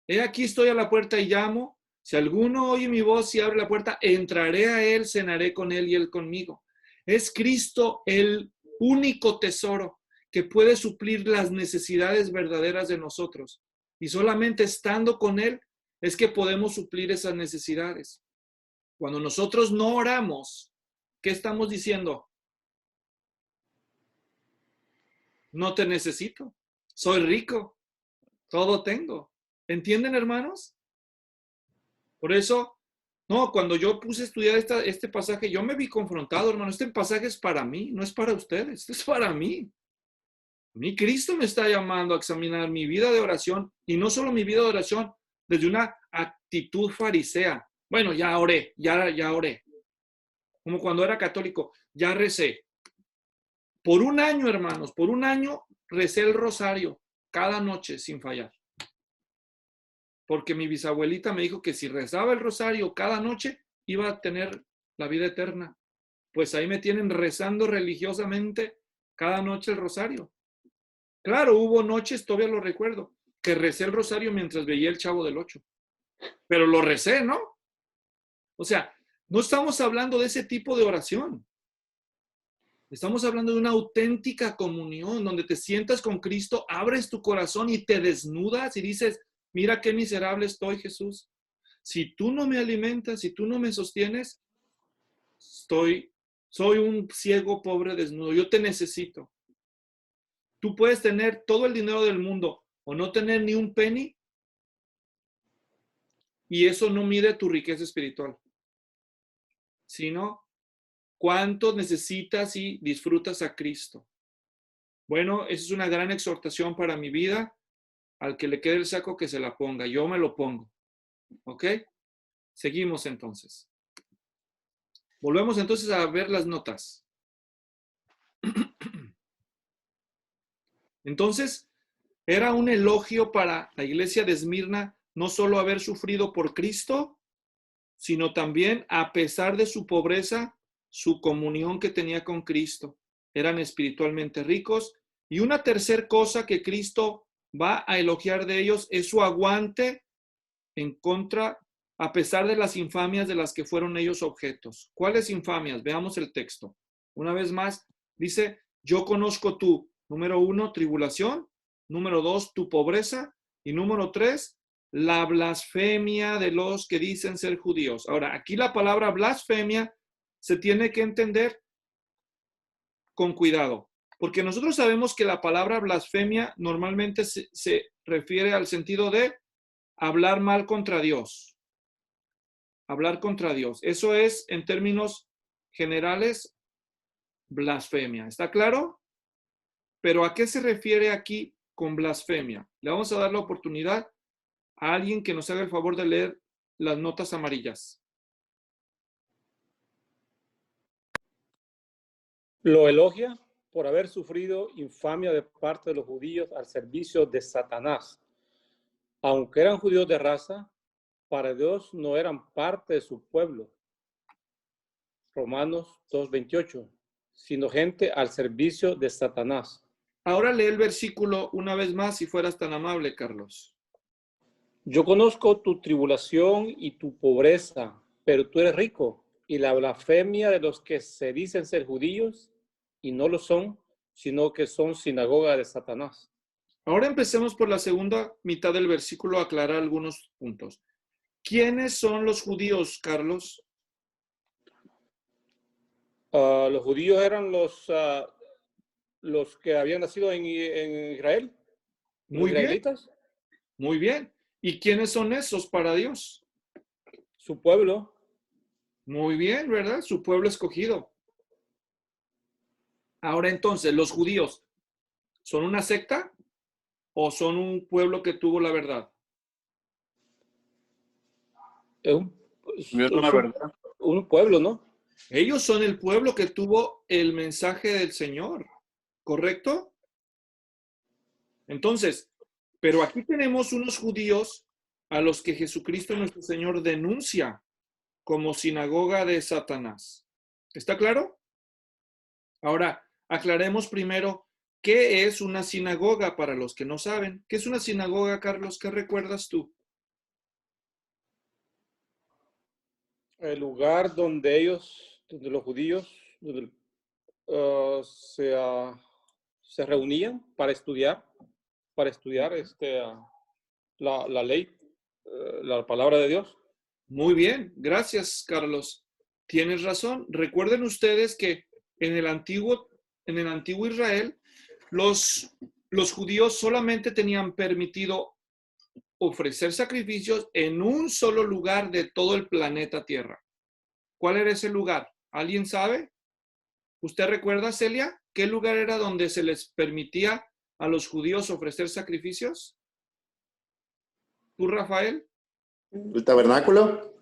He aquí estoy a la puerta y llamo. Si alguno oye mi voz y abre la puerta, entraré a él, cenaré con él y él conmigo. Es Cristo el único tesoro que puede suplir las necesidades verdaderas de nosotros. Y solamente estando con Él es que podemos suplir esas necesidades. Cuando nosotros no oramos, ¿qué estamos diciendo? No te necesito, soy rico, todo tengo. ¿Entienden, hermanos? Por eso, no, cuando yo puse a estudiar este pasaje, yo me vi confrontado, hermano. Este pasaje es para mí, no es para ustedes, es para mí. Mi Cristo me está llamando a examinar mi vida de oración y no solo mi vida de oración desde una actitud farisea. Bueno, ya oré, ya oré. Como cuando era católico, ya recé. Por un año, hermanos, por un año recé el rosario cada noche sin fallar. Porque mi bisabuelita me dijo que si rezaba el rosario cada noche iba a tener la vida eterna. Pues ahí me tienen rezando religiosamente cada noche el rosario. Claro, hubo noches, todavía lo recuerdo, que recé el rosario mientras veía El Chavo del Ocho. Pero lo recé, ¿no? O sea, no estamos hablando de ese tipo de oración. Estamos hablando de una auténtica comunión donde te sientas con Cristo, abres tu corazón y te desnudas y dices, mira qué miserable estoy, Jesús. Si tú no me alimentas, si tú no me sostienes, soy un ciego, pobre, desnudo. Yo te necesito. Tú puedes tener todo el dinero del mundo o no tener ni un penny y eso no mide tu riqueza espiritual, sino ¿Cuánto necesitas y disfrutas a Cristo? Bueno, esa es una gran exhortación para mi vida. Al que le quede el saco, que se la ponga. Yo me lo pongo. ¿Ok? Seguimos entonces. Volvemos entonces a ver las notas. Entonces, era un elogio para la iglesia de Esmirna no solo haber sufrido por Cristo, sino también, a pesar de su pobreza, su comunión que tenía con Cristo. Eran espiritualmente ricos. Y una tercera cosa que Cristo va a elogiar de ellos es su aguante en contra, a pesar de las infamias de las que fueron ellos objetos. ¿Cuáles infamias? Veamos el texto. Una vez más, dice, yo conozco tu, número 1, tribulación, número 2, tu pobreza, y número 3, la blasfemia de los que dicen ser judíos. Ahora, aquí la palabra blasfemia se tiene que entender con cuidado, porque nosotros sabemos que la palabra blasfemia normalmente se refiere al sentido de hablar mal contra Dios. Hablar contra Dios. Eso es, en términos generales, blasfemia. ¿Está claro? Pero ¿a qué se refiere aquí con blasfemia? Le vamos a dar la oportunidad a alguien que nos haga el favor de leer las notas amarillas. Lo elogia por haber sufrido infamia de parte de los judíos al servicio de Satanás. Aunque eran judíos de raza, para Dios no eran parte de su pueblo. Romanos 2:28, sino gente al servicio de Satanás. Ahora lee el versículo una vez más, si fueras tan amable, Carlos. Yo conozco tu tribulación y tu pobreza, pero tú eres rico, y la blasfemia de los que se dicen ser judíos y no lo son, sino que son sinagoga de Satanás. Ahora empecemos por la segunda mitad del versículo a aclarar algunos puntos. ¿Quiénes son los judíos, Carlos? Los judíos eran los que habían nacido en Israel. Muy bien. Israelitas. Muy bien. ¿Y quiénes son esos para Dios? Su pueblo. Muy bien, ¿verdad? Su pueblo escogido. Ahora entonces, ¿los judíos son una secta o son un pueblo que tuvo la verdad? Es un pueblo, ¿no? Ellos son el pueblo que tuvo el mensaje del Señor, ¿correcto? Entonces, pero aquí tenemos unos judíos a los que Jesucristo nuestro Señor denuncia como sinagoga de Satanás. ¿Está claro? Ahora, aclaremos primero qué es una sinagoga para los que no saben. ¿Qué es una sinagoga, Carlos? ¿Qué recuerdas tú? El lugar donde los judíos, se reunían para estudiar la ley, la palabra de Dios. Muy bien, gracias, Carlos. Tienes razón. Recuerden ustedes que en el antiguo Israel, los judíos solamente tenían permitido ofrecer sacrificios en un solo lugar de todo el planeta Tierra. ¿Cuál era ese lugar? ¿Alguien sabe? ¿Usted recuerda, Celia? ¿Qué lugar era donde se les permitía a los judíos ofrecer sacrificios? ¿Tú, Rafael? ¿El tabernáculo?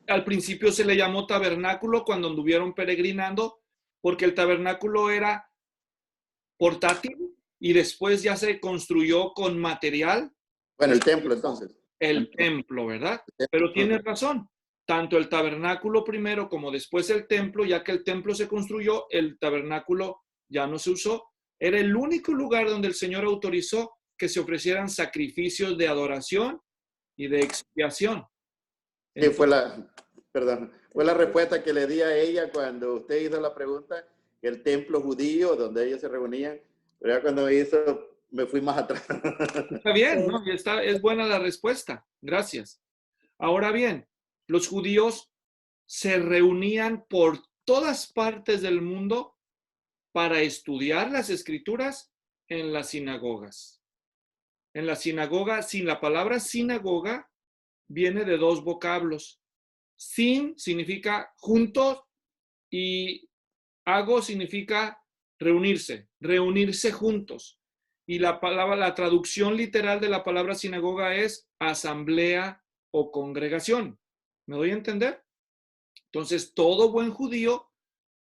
Al principio se le llamó tabernáculo cuando anduvieron peregrinando, porque el tabernáculo era portátil y después ya se construyó con material. Bueno, el templo entonces. El templo, ¿verdad? Pero tienes razón. Tanto el tabernáculo primero como después el templo, ya que el templo se construyó, el tabernáculo ya no se usó. Era el único lugar donde el Señor autorizó que se ofrecieran sacrificios de adoración y de expiación. Sí, fue la respuesta que le di a ella cuando usted hizo la pregunta, el templo judío donde ellos se reunían, pero ya cuando me fui más atrás. Está bien, ¿no? Es buena la respuesta. Gracias. Ahora bien, los judíos se reunían por todas partes del mundo para estudiar las escrituras en las sinagogas. En la sinagoga, sin la palabra sinagoga, viene de dos vocablos. Sin significa juntos y ago significa reunirse, reunirse juntos. Y la traducción literal de la palabra sinagoga es asamblea o congregación. ¿Me doy a entender? Entonces, todo buen judío,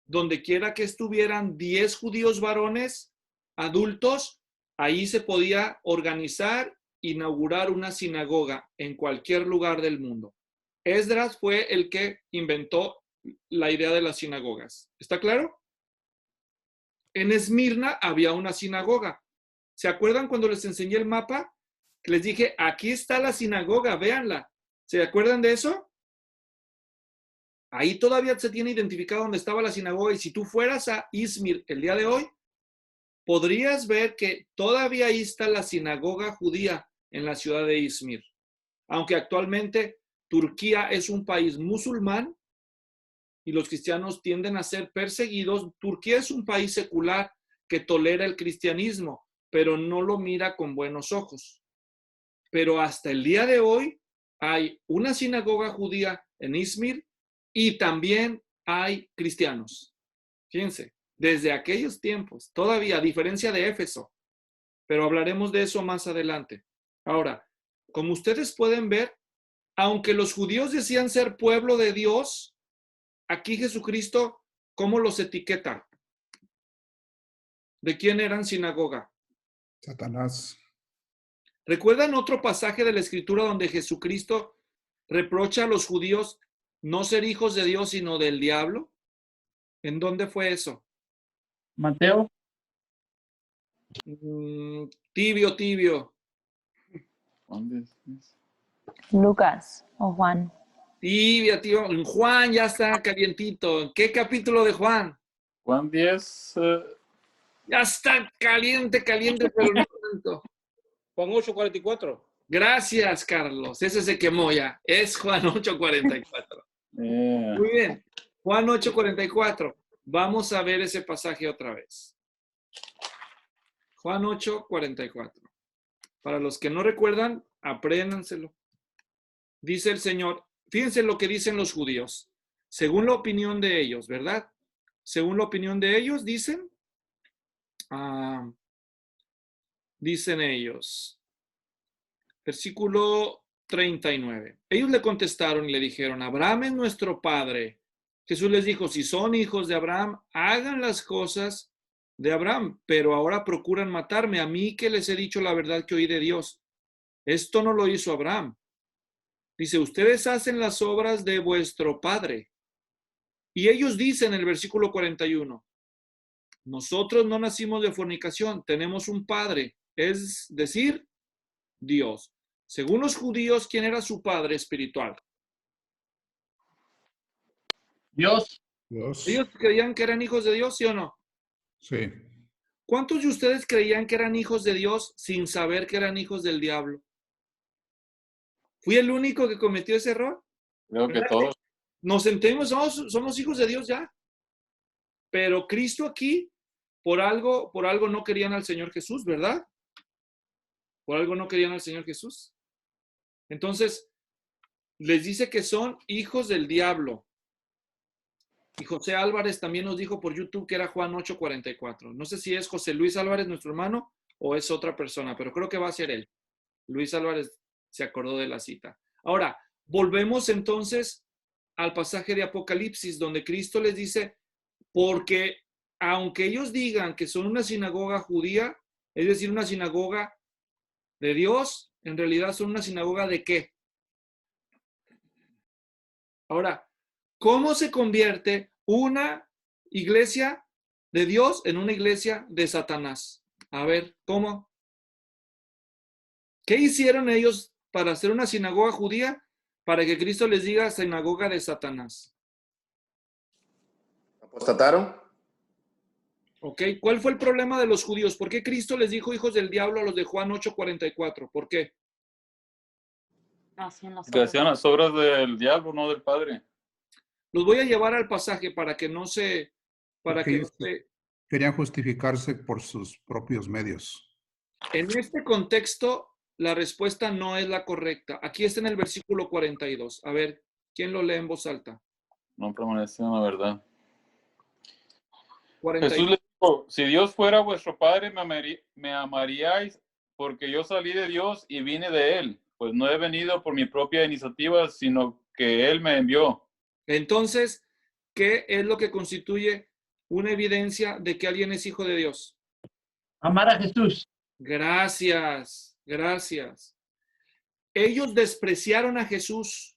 donde quiera que estuvieran 10 judíos varones adultos, ahí se podía organizar, inaugurar una sinagoga en cualquier lugar del mundo. Esdras fue el que inventó la idea de las sinagogas. ¿Está claro? En Esmirna había una sinagoga. ¿Se acuerdan cuando les enseñé el mapa? Que les dije, aquí está la sinagoga, véanla. ¿Se acuerdan de eso? Ahí todavía se tiene identificado dónde estaba la sinagoga, y si tú fueras a Izmir el día de hoy, podrías ver que todavía ahí está la sinagoga judía en la ciudad de Izmir. Aunque actualmente Turquía es un país musulmán y los cristianos tienden a ser perseguidos, Turquía es un país secular que tolera el cristianismo, pero no lo mira con buenos ojos. Pero hasta el día de hoy hay una sinagoga judía en Izmir y también hay cristianos. Fíjense, desde aquellos tiempos, todavía, a diferencia de Éfeso, pero hablaremos de eso más adelante. Ahora, como ustedes pueden ver, aunque los judíos decían ser pueblo de Dios, aquí Jesucristo, ¿cómo los etiqueta? ¿De quién eran sinagoga? Satanás. ¿Recuerdan otro pasaje de la Escritura donde Jesucristo reprocha a los judíos no ser hijos de Dios, sino del diablo? ¿En dónde fue eso? Mateo. Tibio. Lucas o Juan. Tibia, tío. Juan ya está calientito. ¿En qué capítulo de Juan? Juan 10. Ya está caliente, pero no tanto. Juan 8:44. Gracias, Carlos. Ese se quemó ya. Es Juan 8:44. Muy bien. Juan 8:44. Vamos a ver ese pasaje otra vez. Juan 8:44. Para los que no recuerdan, apréndanselo. Dice el Señor, fíjense lo que dicen los judíos, según la opinión de ellos, ¿verdad? Según la opinión de ellos, dicen ellos, versículo 39. Ellos le contestaron y le dijeron, Abraham es nuestro padre. Jesús les dijo, si son hijos de Abraham, hagan las cosas de Abraham, pero ahora procuran matarme a mí que les he dicho la verdad que oí de Dios. Esto no lo hizo Abraham. Dice, ustedes hacen las obras de vuestro padre. Y ellos dicen en el versículo 41, nosotros no nacimos de fornicación, tenemos un padre, es decir, Dios. Según los judíos, ¿quién era su padre espiritual? Dios. ¿Ellos creían que eran hijos de Dios, sí o no? Sí. ¿Cuántos de ustedes creían que eran hijos de Dios sin saber que eran hijos del diablo? ¿Fui el único que cometió ese error? Creo que todos. Nos sentimos, somos hijos de Dios ya. Pero Cristo aquí, por algo no querían al Señor Jesús, ¿verdad? Por algo no querían al Señor Jesús. Entonces, les dice que son hijos del diablo. Y José Álvarez también nos dijo por YouTube que era Juan 8:44. No sé si es José Luis Álvarez, nuestro hermano, o es otra persona, pero creo que va a ser él. Luis Álvarez se acordó de la cita. Ahora, volvemos entonces al pasaje de Apocalipsis, donde Cristo les dice, porque aunque ellos digan que son una sinagoga judía, es decir, una sinagoga de Dios, en realidad son una sinagoga ¿de qué? Ahora, ¿cómo se convierte una iglesia de Dios en una iglesia de Satanás? A ver, ¿cómo? ¿Qué hicieron ellos para hacer una sinagoga judía? Para que Cristo les diga sinagoga de Satanás. ¿Apostataron? ¿Ok? ¿Cuál fue el problema de los judíos? ¿Por qué Cristo les dijo hijos del diablo a los de Juan 8:44? ¿Por qué? Que hacían las obras del diablo, no del Padre. Los voy a llevar al pasaje para que no se... Querían justificarse por sus propios medios. En este contexto, la respuesta no es la correcta. Aquí está en el versículo 42. A ver, ¿quién lo lee en voz alta? No permanece en la verdad. Jesús le dijo, si Dios fuera vuestro Padre, me amaríais, porque yo salí de Dios y vine de Él, pues no he venido por mi propia iniciativa, sino que Él me envió. Entonces, ¿qué es lo que constituye una evidencia de que alguien es hijo de Dios? Amar a Jesús. Gracias, gracias. Ellos despreciaron a Jesús,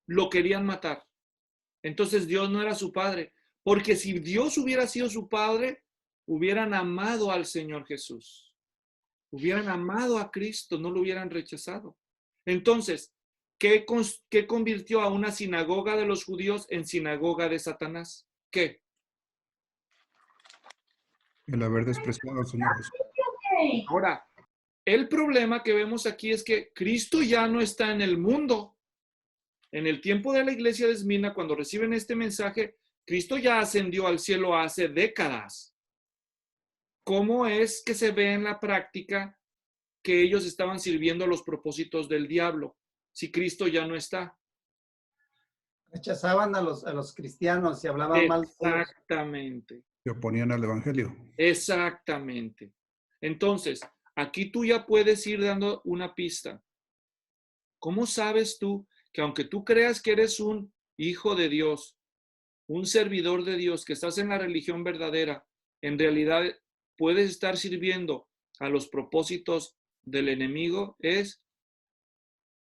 lo querían matar. Entonces Dios no era su padre, porque si Dios hubiera sido su padre, hubieran amado al Señor Jesús, hubieran amado a Cristo, no lo hubieran rechazado. Entonces, ¿qué convirtió a una sinagoga de los judíos en sinagoga de Satanás? ¿Qué? El haber despreciado al Señor Jesús. Ahora, el problema que vemos aquí es que Cristo ya no está en el mundo. En el tiempo de la iglesia de Esmirna, cuando reciben este mensaje, Cristo ya ascendió al cielo hace décadas. ¿Cómo es que se ve en la práctica que ellos estaban sirviendo a los propósitos del diablo si Cristo ya no está? Rechazaban a los cristianos y hablaban mal de ellos. Exactamente. Se oponían al Evangelio. Exactamente. Entonces, aquí tú ya puedes ir dando una pista. ¿Cómo sabes tú que aunque tú creas que eres un hijo de Dios, un servidor de Dios, que estás en la religión verdadera, en realidad puedes estar sirviendo a los propósitos del enemigo? Es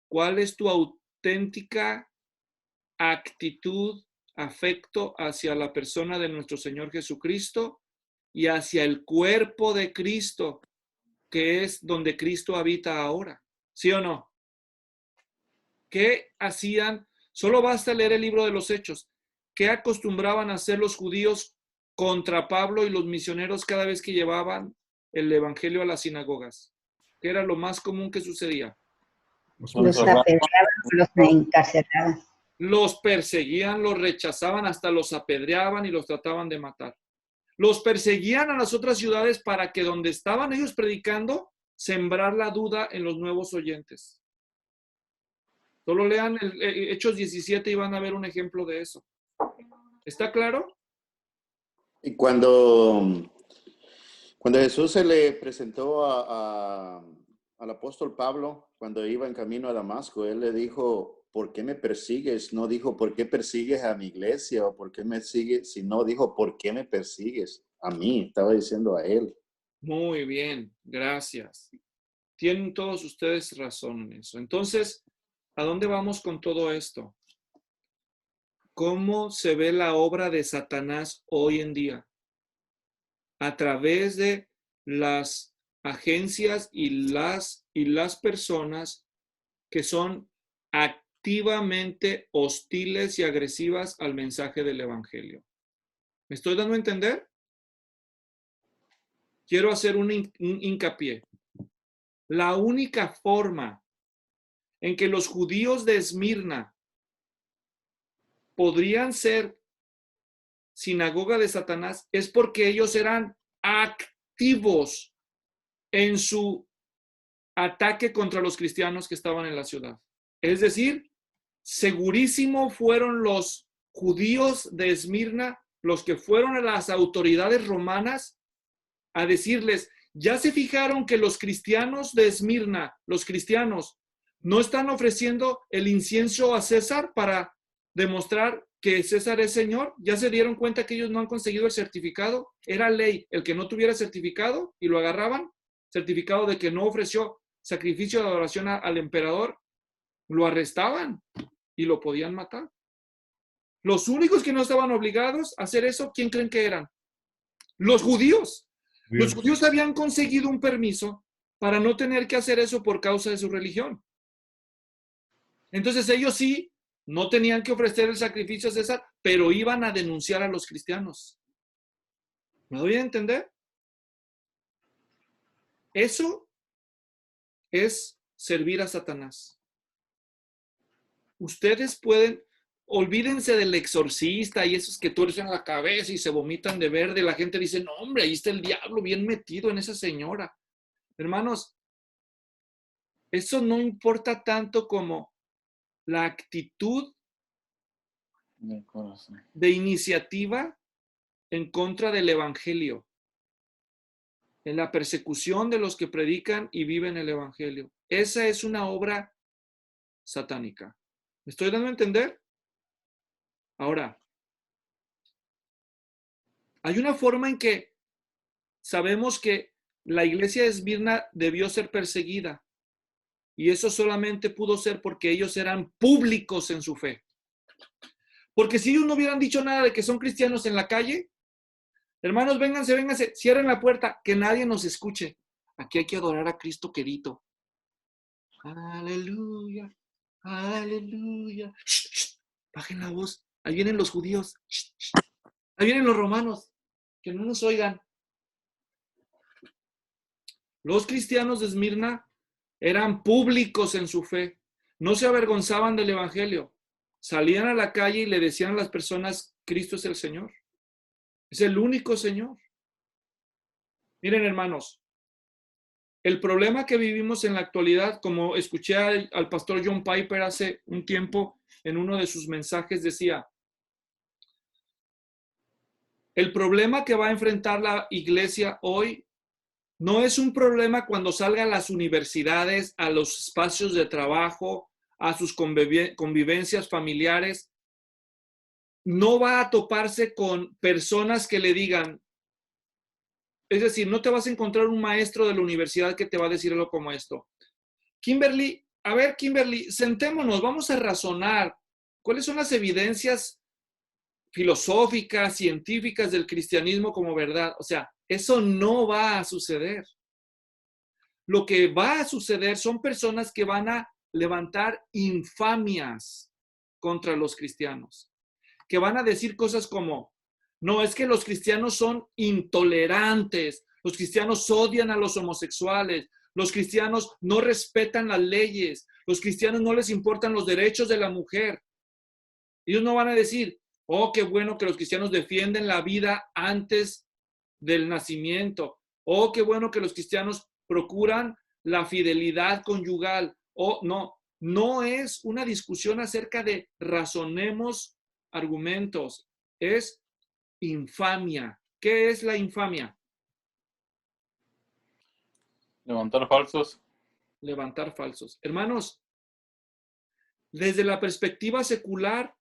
cuál es tu auténtica actitud, afecto hacia la persona de nuestro Señor Jesucristo y hacia el cuerpo de Cristo, que es donde Cristo habita ahora. ¿Sí o no? ¿Qué hacían? Solo basta leer el libro de los Hechos. ¿Qué acostumbraban a hacer los judíos contra Pablo y los misioneros cada vez que llevaban el evangelio a las sinagogas? ¿Qué era lo más común que sucedía? Los apedreaban, los encarcelaban. Los perseguían, los rechazaban, hasta los apedreaban y los trataban de matar. Los perseguían a las otras ciudades para que donde estaban ellos predicando, sembrar la duda en los nuevos oyentes. Solo lean Hechos 17 y van a ver un ejemplo de eso. ¿Está claro? Y cuando Jesús se le presentó al apóstol Pablo, cuando iba en camino a Damasco, él le dijo, ¿por qué me persigues? No dijo, ¿por qué persigues a mi iglesia? O ¿por qué me sigues? Sino dijo, ¿por qué me persigues? A mí, estaba diciendo a él. Muy bien, gracias. Tienen todos ustedes razón en eso. Entonces, ¿a dónde vamos con todo esto? ¿Cómo se ve la obra de Satanás hoy en día? A través de las agencias y las personas que son activamente hostiles y agresivas al mensaje del Evangelio. ¿Me estoy dando a entender? Quiero hacer un hincapié. La única forma en que los judíos de Esmirna podrían ser sinagoga de Satanás es porque ellos eran activos en su ataque contra los cristianos que estaban en la ciudad. Es decir, segurísimo fueron los judíos de Esmirna los que fueron a las autoridades romanas a decirles, ¿ya se fijaron que los cristianos de Esmirna, los cristianos, no están ofreciendo el incienso a César para demostrar que César es Señor? ¿Ya se dieron cuenta que ellos no han conseguido el certificado? Era ley el que no tuviera certificado y lo agarraban, certificado de que no ofreció sacrificio de adoración al emperador, lo arrestaban y lo podían matar. Los únicos que no estaban obligados a hacer eso, ¿quién creen que eran? Los judíos. Bien. Los judíos habían conseguido un permiso para no tener que hacer eso por causa de su religión. Entonces ellos sí, no tenían que ofrecer el sacrificio a César, pero iban a denunciar a los cristianos. ¿Me doy a entender? Eso es servir a Satanás. Ustedes pueden, olvídense del exorcista y esos que tuercen la cabeza y se vomitan de verde. La gente dice, no hombre, ahí está el diablo bien metido en esa señora. Hermanos, eso no importa tanto como la actitud de iniciativa en contra del evangelio, en la persecución de los que predican y viven el evangelio. Esa es una obra satánica. ¿Me estoy dando a entender? Ahora, hay una forma en que sabemos que la iglesia de Esmirna debió ser perseguida, y eso solamente pudo ser porque ellos eran públicos en su fe. Porque si ellos no hubieran dicho nada de que son cristianos en la calle, hermanos, vénganse, cierren la puerta, que nadie nos escuche. Aquí hay que adorar a Cristo querido. Aleluya, aleluya. Shh, shh, bajen la voz. Ahí vienen los judíos. Shh, shh. Ahí vienen los romanos. Que no nos oigan. Los cristianos de Esmirna eran públicos en su fe. No se avergonzaban del evangelio. Salían a la calle y le decían a las personas, Cristo es el Señor. Es el único Señor. Miren, hermanos, el problema que vivimos en la actualidad, como escuché al pastor John Piper hace un tiempo en uno de sus mensajes, decía, el problema que va a enfrentar la iglesia hoy no es un problema cuando salga a las universidades, a los espacios de trabajo, a sus convivencias familiares. No va a toparse con personas que le digan, es decir, no te vas a encontrar un maestro de la universidad que te va a decir algo como esto. Kimberly, a ver, Kimberly, sentémonos, vamos a razonar. ¿Cuáles son las evidencias filosóficas, científicas del cristianismo como verdad? O sea, eso no va a suceder. Lo que va a suceder son personas que van a levantar infamias contra los cristianos, que van a decir cosas como, no, es que los cristianos son intolerantes, los cristianos odian a los homosexuales, los cristianos no respetan las leyes, los cristianos no les importan los derechos de la mujer. Ellos no van a decir, oh, qué bueno que los cristianos defienden la vida antes del nacimiento. Oh, qué bueno que los cristianos procuran la fidelidad conyugal. Oh, no es una discusión acerca de razonemos argumentos. Es infamia. ¿Qué es la infamia? Levantar falsos. Levantar falsos. Hermanos, desde la perspectiva secular,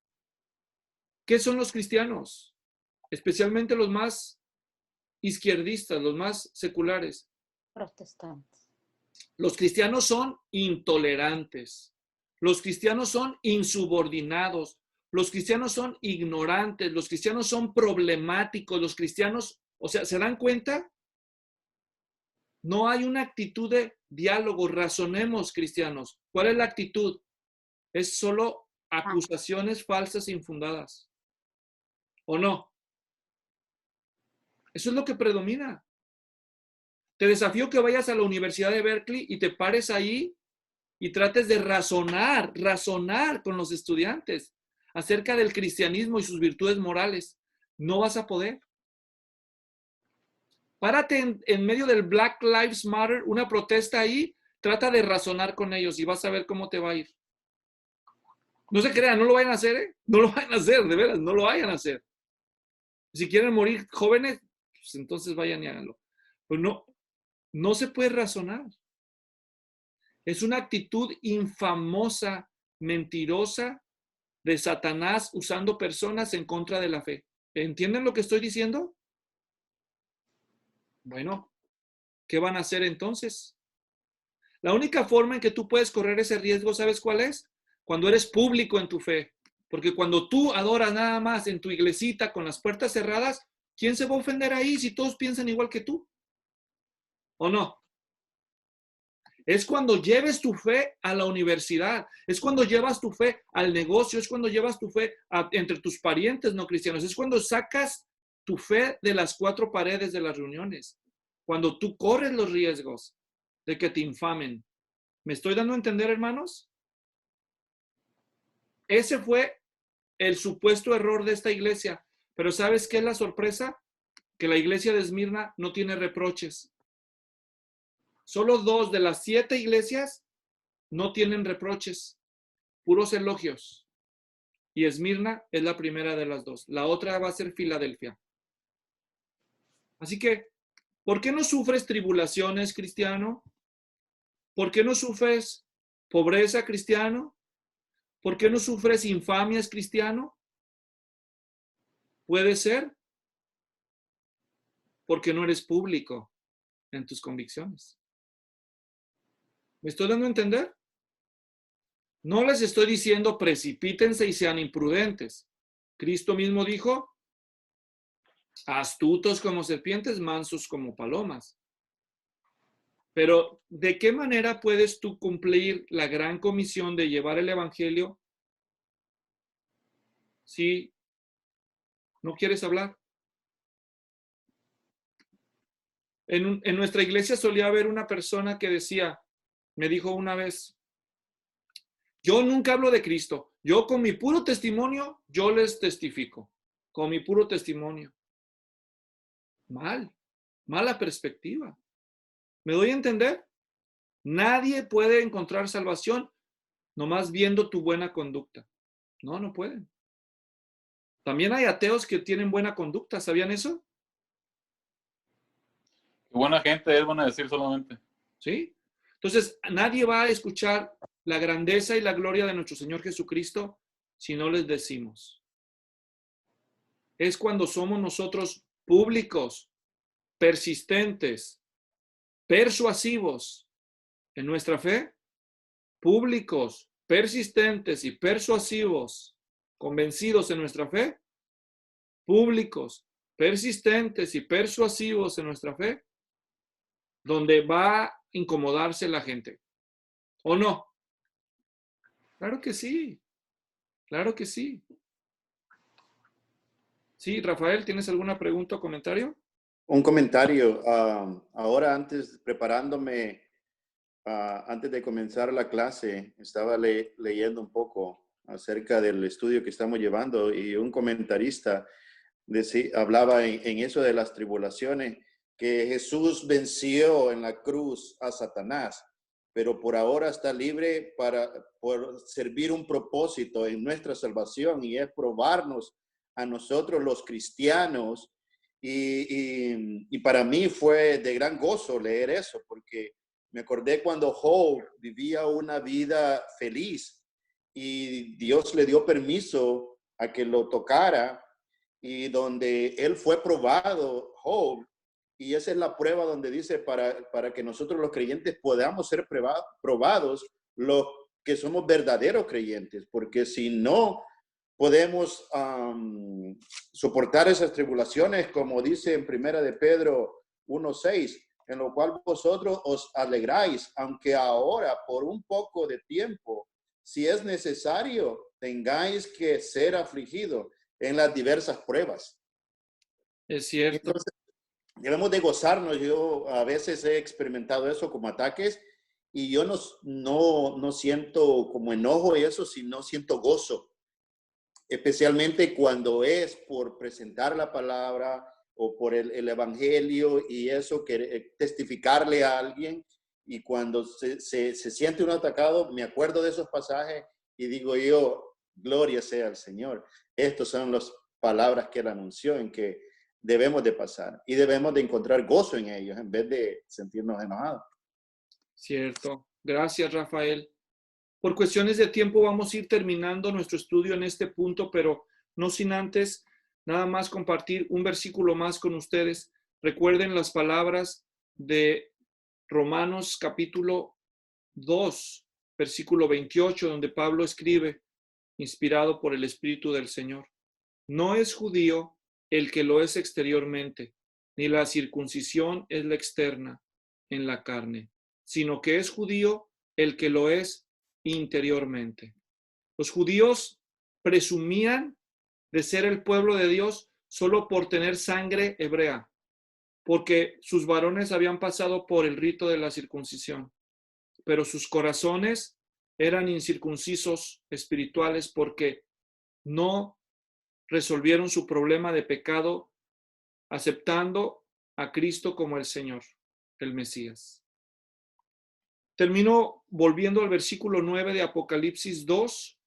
¿qué son los cristianos? Especialmente los más izquierdistas, los más seculares. Protestantes. Los cristianos son intolerantes. Los cristianos son insubordinados. Los cristianos son ignorantes. Los cristianos son problemáticos. Los cristianos, o sea, ¿se dan cuenta? No hay una actitud de diálogo. Razonemos, cristianos. ¿Cuál es la actitud? Es solo acusaciones falsas e infundadas. ¿O no? Eso es lo que predomina. Te desafío que vayas a la Universidad de Berkeley y te pares ahí y trates de razonar con los estudiantes acerca del cristianismo y sus virtudes morales. No vas a poder. Párate en medio del Black Lives Matter, una protesta ahí, trata de razonar con ellos y vas a ver cómo te va a ir. No se crean, no lo vayan a hacer, ¿eh? No lo vayan a hacer, de veras, no lo vayan a hacer. Si quieren morir jóvenes, pues entonces vayan y háganlo. Pero no se puede razonar. Es una actitud infamosa, mentirosa de Satanás usando personas en contra de la fe. ¿Entienden lo que estoy diciendo? Bueno, ¿qué van a hacer entonces? La única forma en que tú puedes correr ese riesgo, ¿sabes cuál es? Cuando eres público en tu fe. Porque cuando tú adoras nada más en tu iglesita con las puertas cerradas, ¿quién se va a ofender ahí si todos piensan igual que tú? ¿O no? Es cuando lleves tu fe a la universidad, es cuando llevas tu fe al negocio, es cuando llevas tu fe entre tus parientes no cristianos, es cuando sacas tu fe de las cuatro paredes de las reuniones, cuando tú corres los riesgos de que te infamen. ¿Me estoy dando a entender, hermanos? Ese fue el supuesto error de esta iglesia. Pero ¿sabes qué es la sorpresa? Que la iglesia de Esmirna no tiene reproches. Solo 2 de las 7 iglesias no tienen reproches, puros elogios. Y Esmirna es la primera de las 2. La otra va a ser Filadelfia. Así que, ¿por qué no sufres tribulaciones, cristiano? ¿Por qué no sufres pobreza, cristiano? ¿Por qué no sufres infamias, cristiano? Puede ser porque no eres público en tus convicciones. ¿Me estoy dando a entender? No les estoy diciendo precipítense y sean imprudentes. Cristo mismo dijo, astutos como serpientes, mansos como palomas. Pero, ¿de qué manera puedes tú cumplir la gran comisión de llevar el evangelio si no quieres hablar? En nuestra iglesia solía haber una persona que decía, me dijo una vez, yo nunca hablo de Cristo, yo con mi puro testimonio, yo les testifico, con mi puro testimonio. Mala perspectiva. ¿Me doy a entender? Nadie puede encontrar salvación nomás viendo tu buena conducta. No, no pueden. También hay ateos que tienen buena conducta, ¿sabían eso? Qué buena gente es, van a decir solamente. ¿Sí? Entonces, nadie va a escuchar la grandeza y la gloria de nuestro Señor Jesucristo si no les decimos. Es cuando somos nosotros públicos, persistentes, persuasivos en nuestra fe, públicos, persistentes y persuasivos, convencidos en nuestra fe, públicos, persistentes y persuasivos en nuestra fe, donde va a incomodarse la gente. ¿O no? Claro que sí. Claro que sí. Sí, Rafael, ¿tienes alguna pregunta o comentario? Un comentario. Ahora, preparándome, antes de comenzar la clase, estaba leyendo un poco acerca del estudio que estamos llevando y un comentarista hablaba en eso de las tribulaciones, que Jesús venció en la cruz a Satanás, pero por ahora está libre por servir un propósito en nuestra salvación, y es probarnos a nosotros los cristianos. Y para mí fue de gran gozo leer eso, porque me acordé cuando Job vivía una vida feliz y Dios le dio permiso a que lo tocara, y donde él fue probado, Job, y esa es la prueba donde dice para que nosotros los creyentes podamos ser probados, los que somos verdaderos creyentes, porque si no podemos soportar esas tribulaciones, como dice en Primera de Pedro 1:6, en lo cual vosotros os alegráis, aunque ahora por un poco de tiempo, si es necesario, tengáis que ser afligidos en las diversas pruebas. Es cierto. Entonces, debemos de gozarnos. Yo a veces he experimentado eso como ataques, y yo no siento como enojo y eso, sino siento gozo, especialmente cuando es por presentar la palabra o por el evangelio, y eso, que testificarle a alguien. Y cuando se siente uno atacado, me acuerdo de esos pasajes y digo yo, gloria sea al Señor. Estas son las palabras que él anunció en que debemos de pasar, y debemos de encontrar gozo en ellos en vez de sentirnos enojados. Cierto. Gracias, Rafael. Por cuestiones de tiempo vamos a ir terminando nuestro estudio en este punto, pero no sin antes nada más compartir un versículo más con ustedes. Recuerden las palabras de Romanos capítulo 2, versículo 28, donde Pablo escribe, inspirado por el Espíritu del Señor: no es judío el que lo es exteriormente, ni la circuncisión es la externa en la carne, sino que es judío el que lo es interiormente. Los judíos presumían de ser el pueblo de Dios solo por tener sangre hebrea, porque sus varones habían pasado por el rito de la circuncisión, pero sus corazones eran incircuncisos espirituales porque no resolvieron su problema de pecado aceptando a Cristo como el Señor, el Mesías. Termino volviendo al versículo 9 de Apocalipsis 2,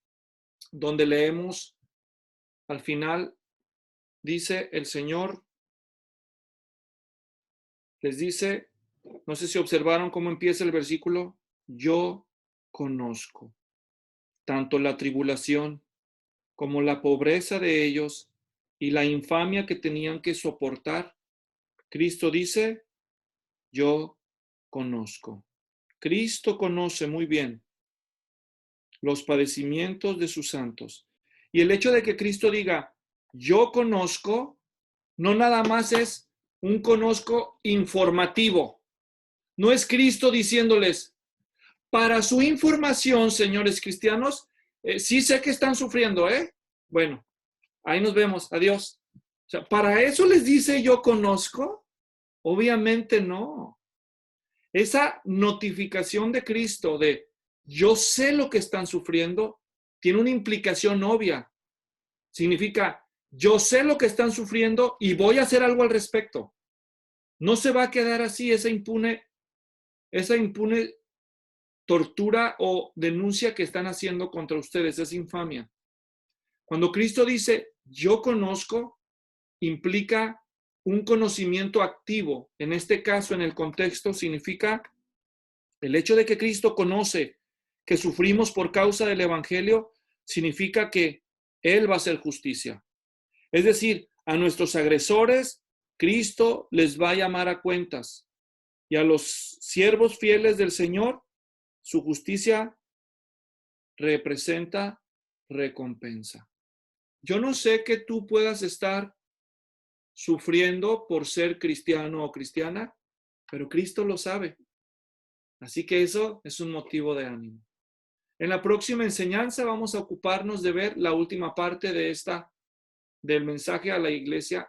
donde leemos al final, dice el Señor: les dice, no sé si observaron cómo empieza el versículo, yo conozco tanto la tribulación como la pobreza de ellos y la infamia que tenían que soportar. Cristo dice, yo conozco. Cristo conoce muy bien los padecimientos de sus santos. Y el hecho de que Cristo diga, yo conozco, no nada más es un conozco informativo. No es Cristo diciéndoles, para su información, señores cristianos, sí sé que están sufriendo, ¿eh? Bueno, ahí nos vemos, adiós. O sea, ¿para eso les dice yo conozco? Obviamente no. Esa notificación de Cristo de yo sé lo que están sufriendo tiene una implicación obvia. Significa, yo sé lo que están sufriendo y voy a hacer algo al respecto. No se va a quedar así esa impune tortura o denuncia que están haciendo contra ustedes, es infamia. Cuando Cristo dice, yo conozco, implica un conocimiento activo. En este caso, en el contexto, significa el hecho de que Cristo conoce que sufrimos por causa del Evangelio, significa que Él va a hacer justicia. Es decir, a nuestros agresores, Cristo les va a llamar a cuentas. Y a los siervos fieles del Señor, su justicia representa recompensa. Yo no sé que tú puedas estar sufriendo por ser cristiano o cristiana, pero Cristo lo sabe. Así que eso es un motivo de ánimo. En la próxima enseñanza vamos a ocuparnos de ver la última parte de del mensaje a la iglesia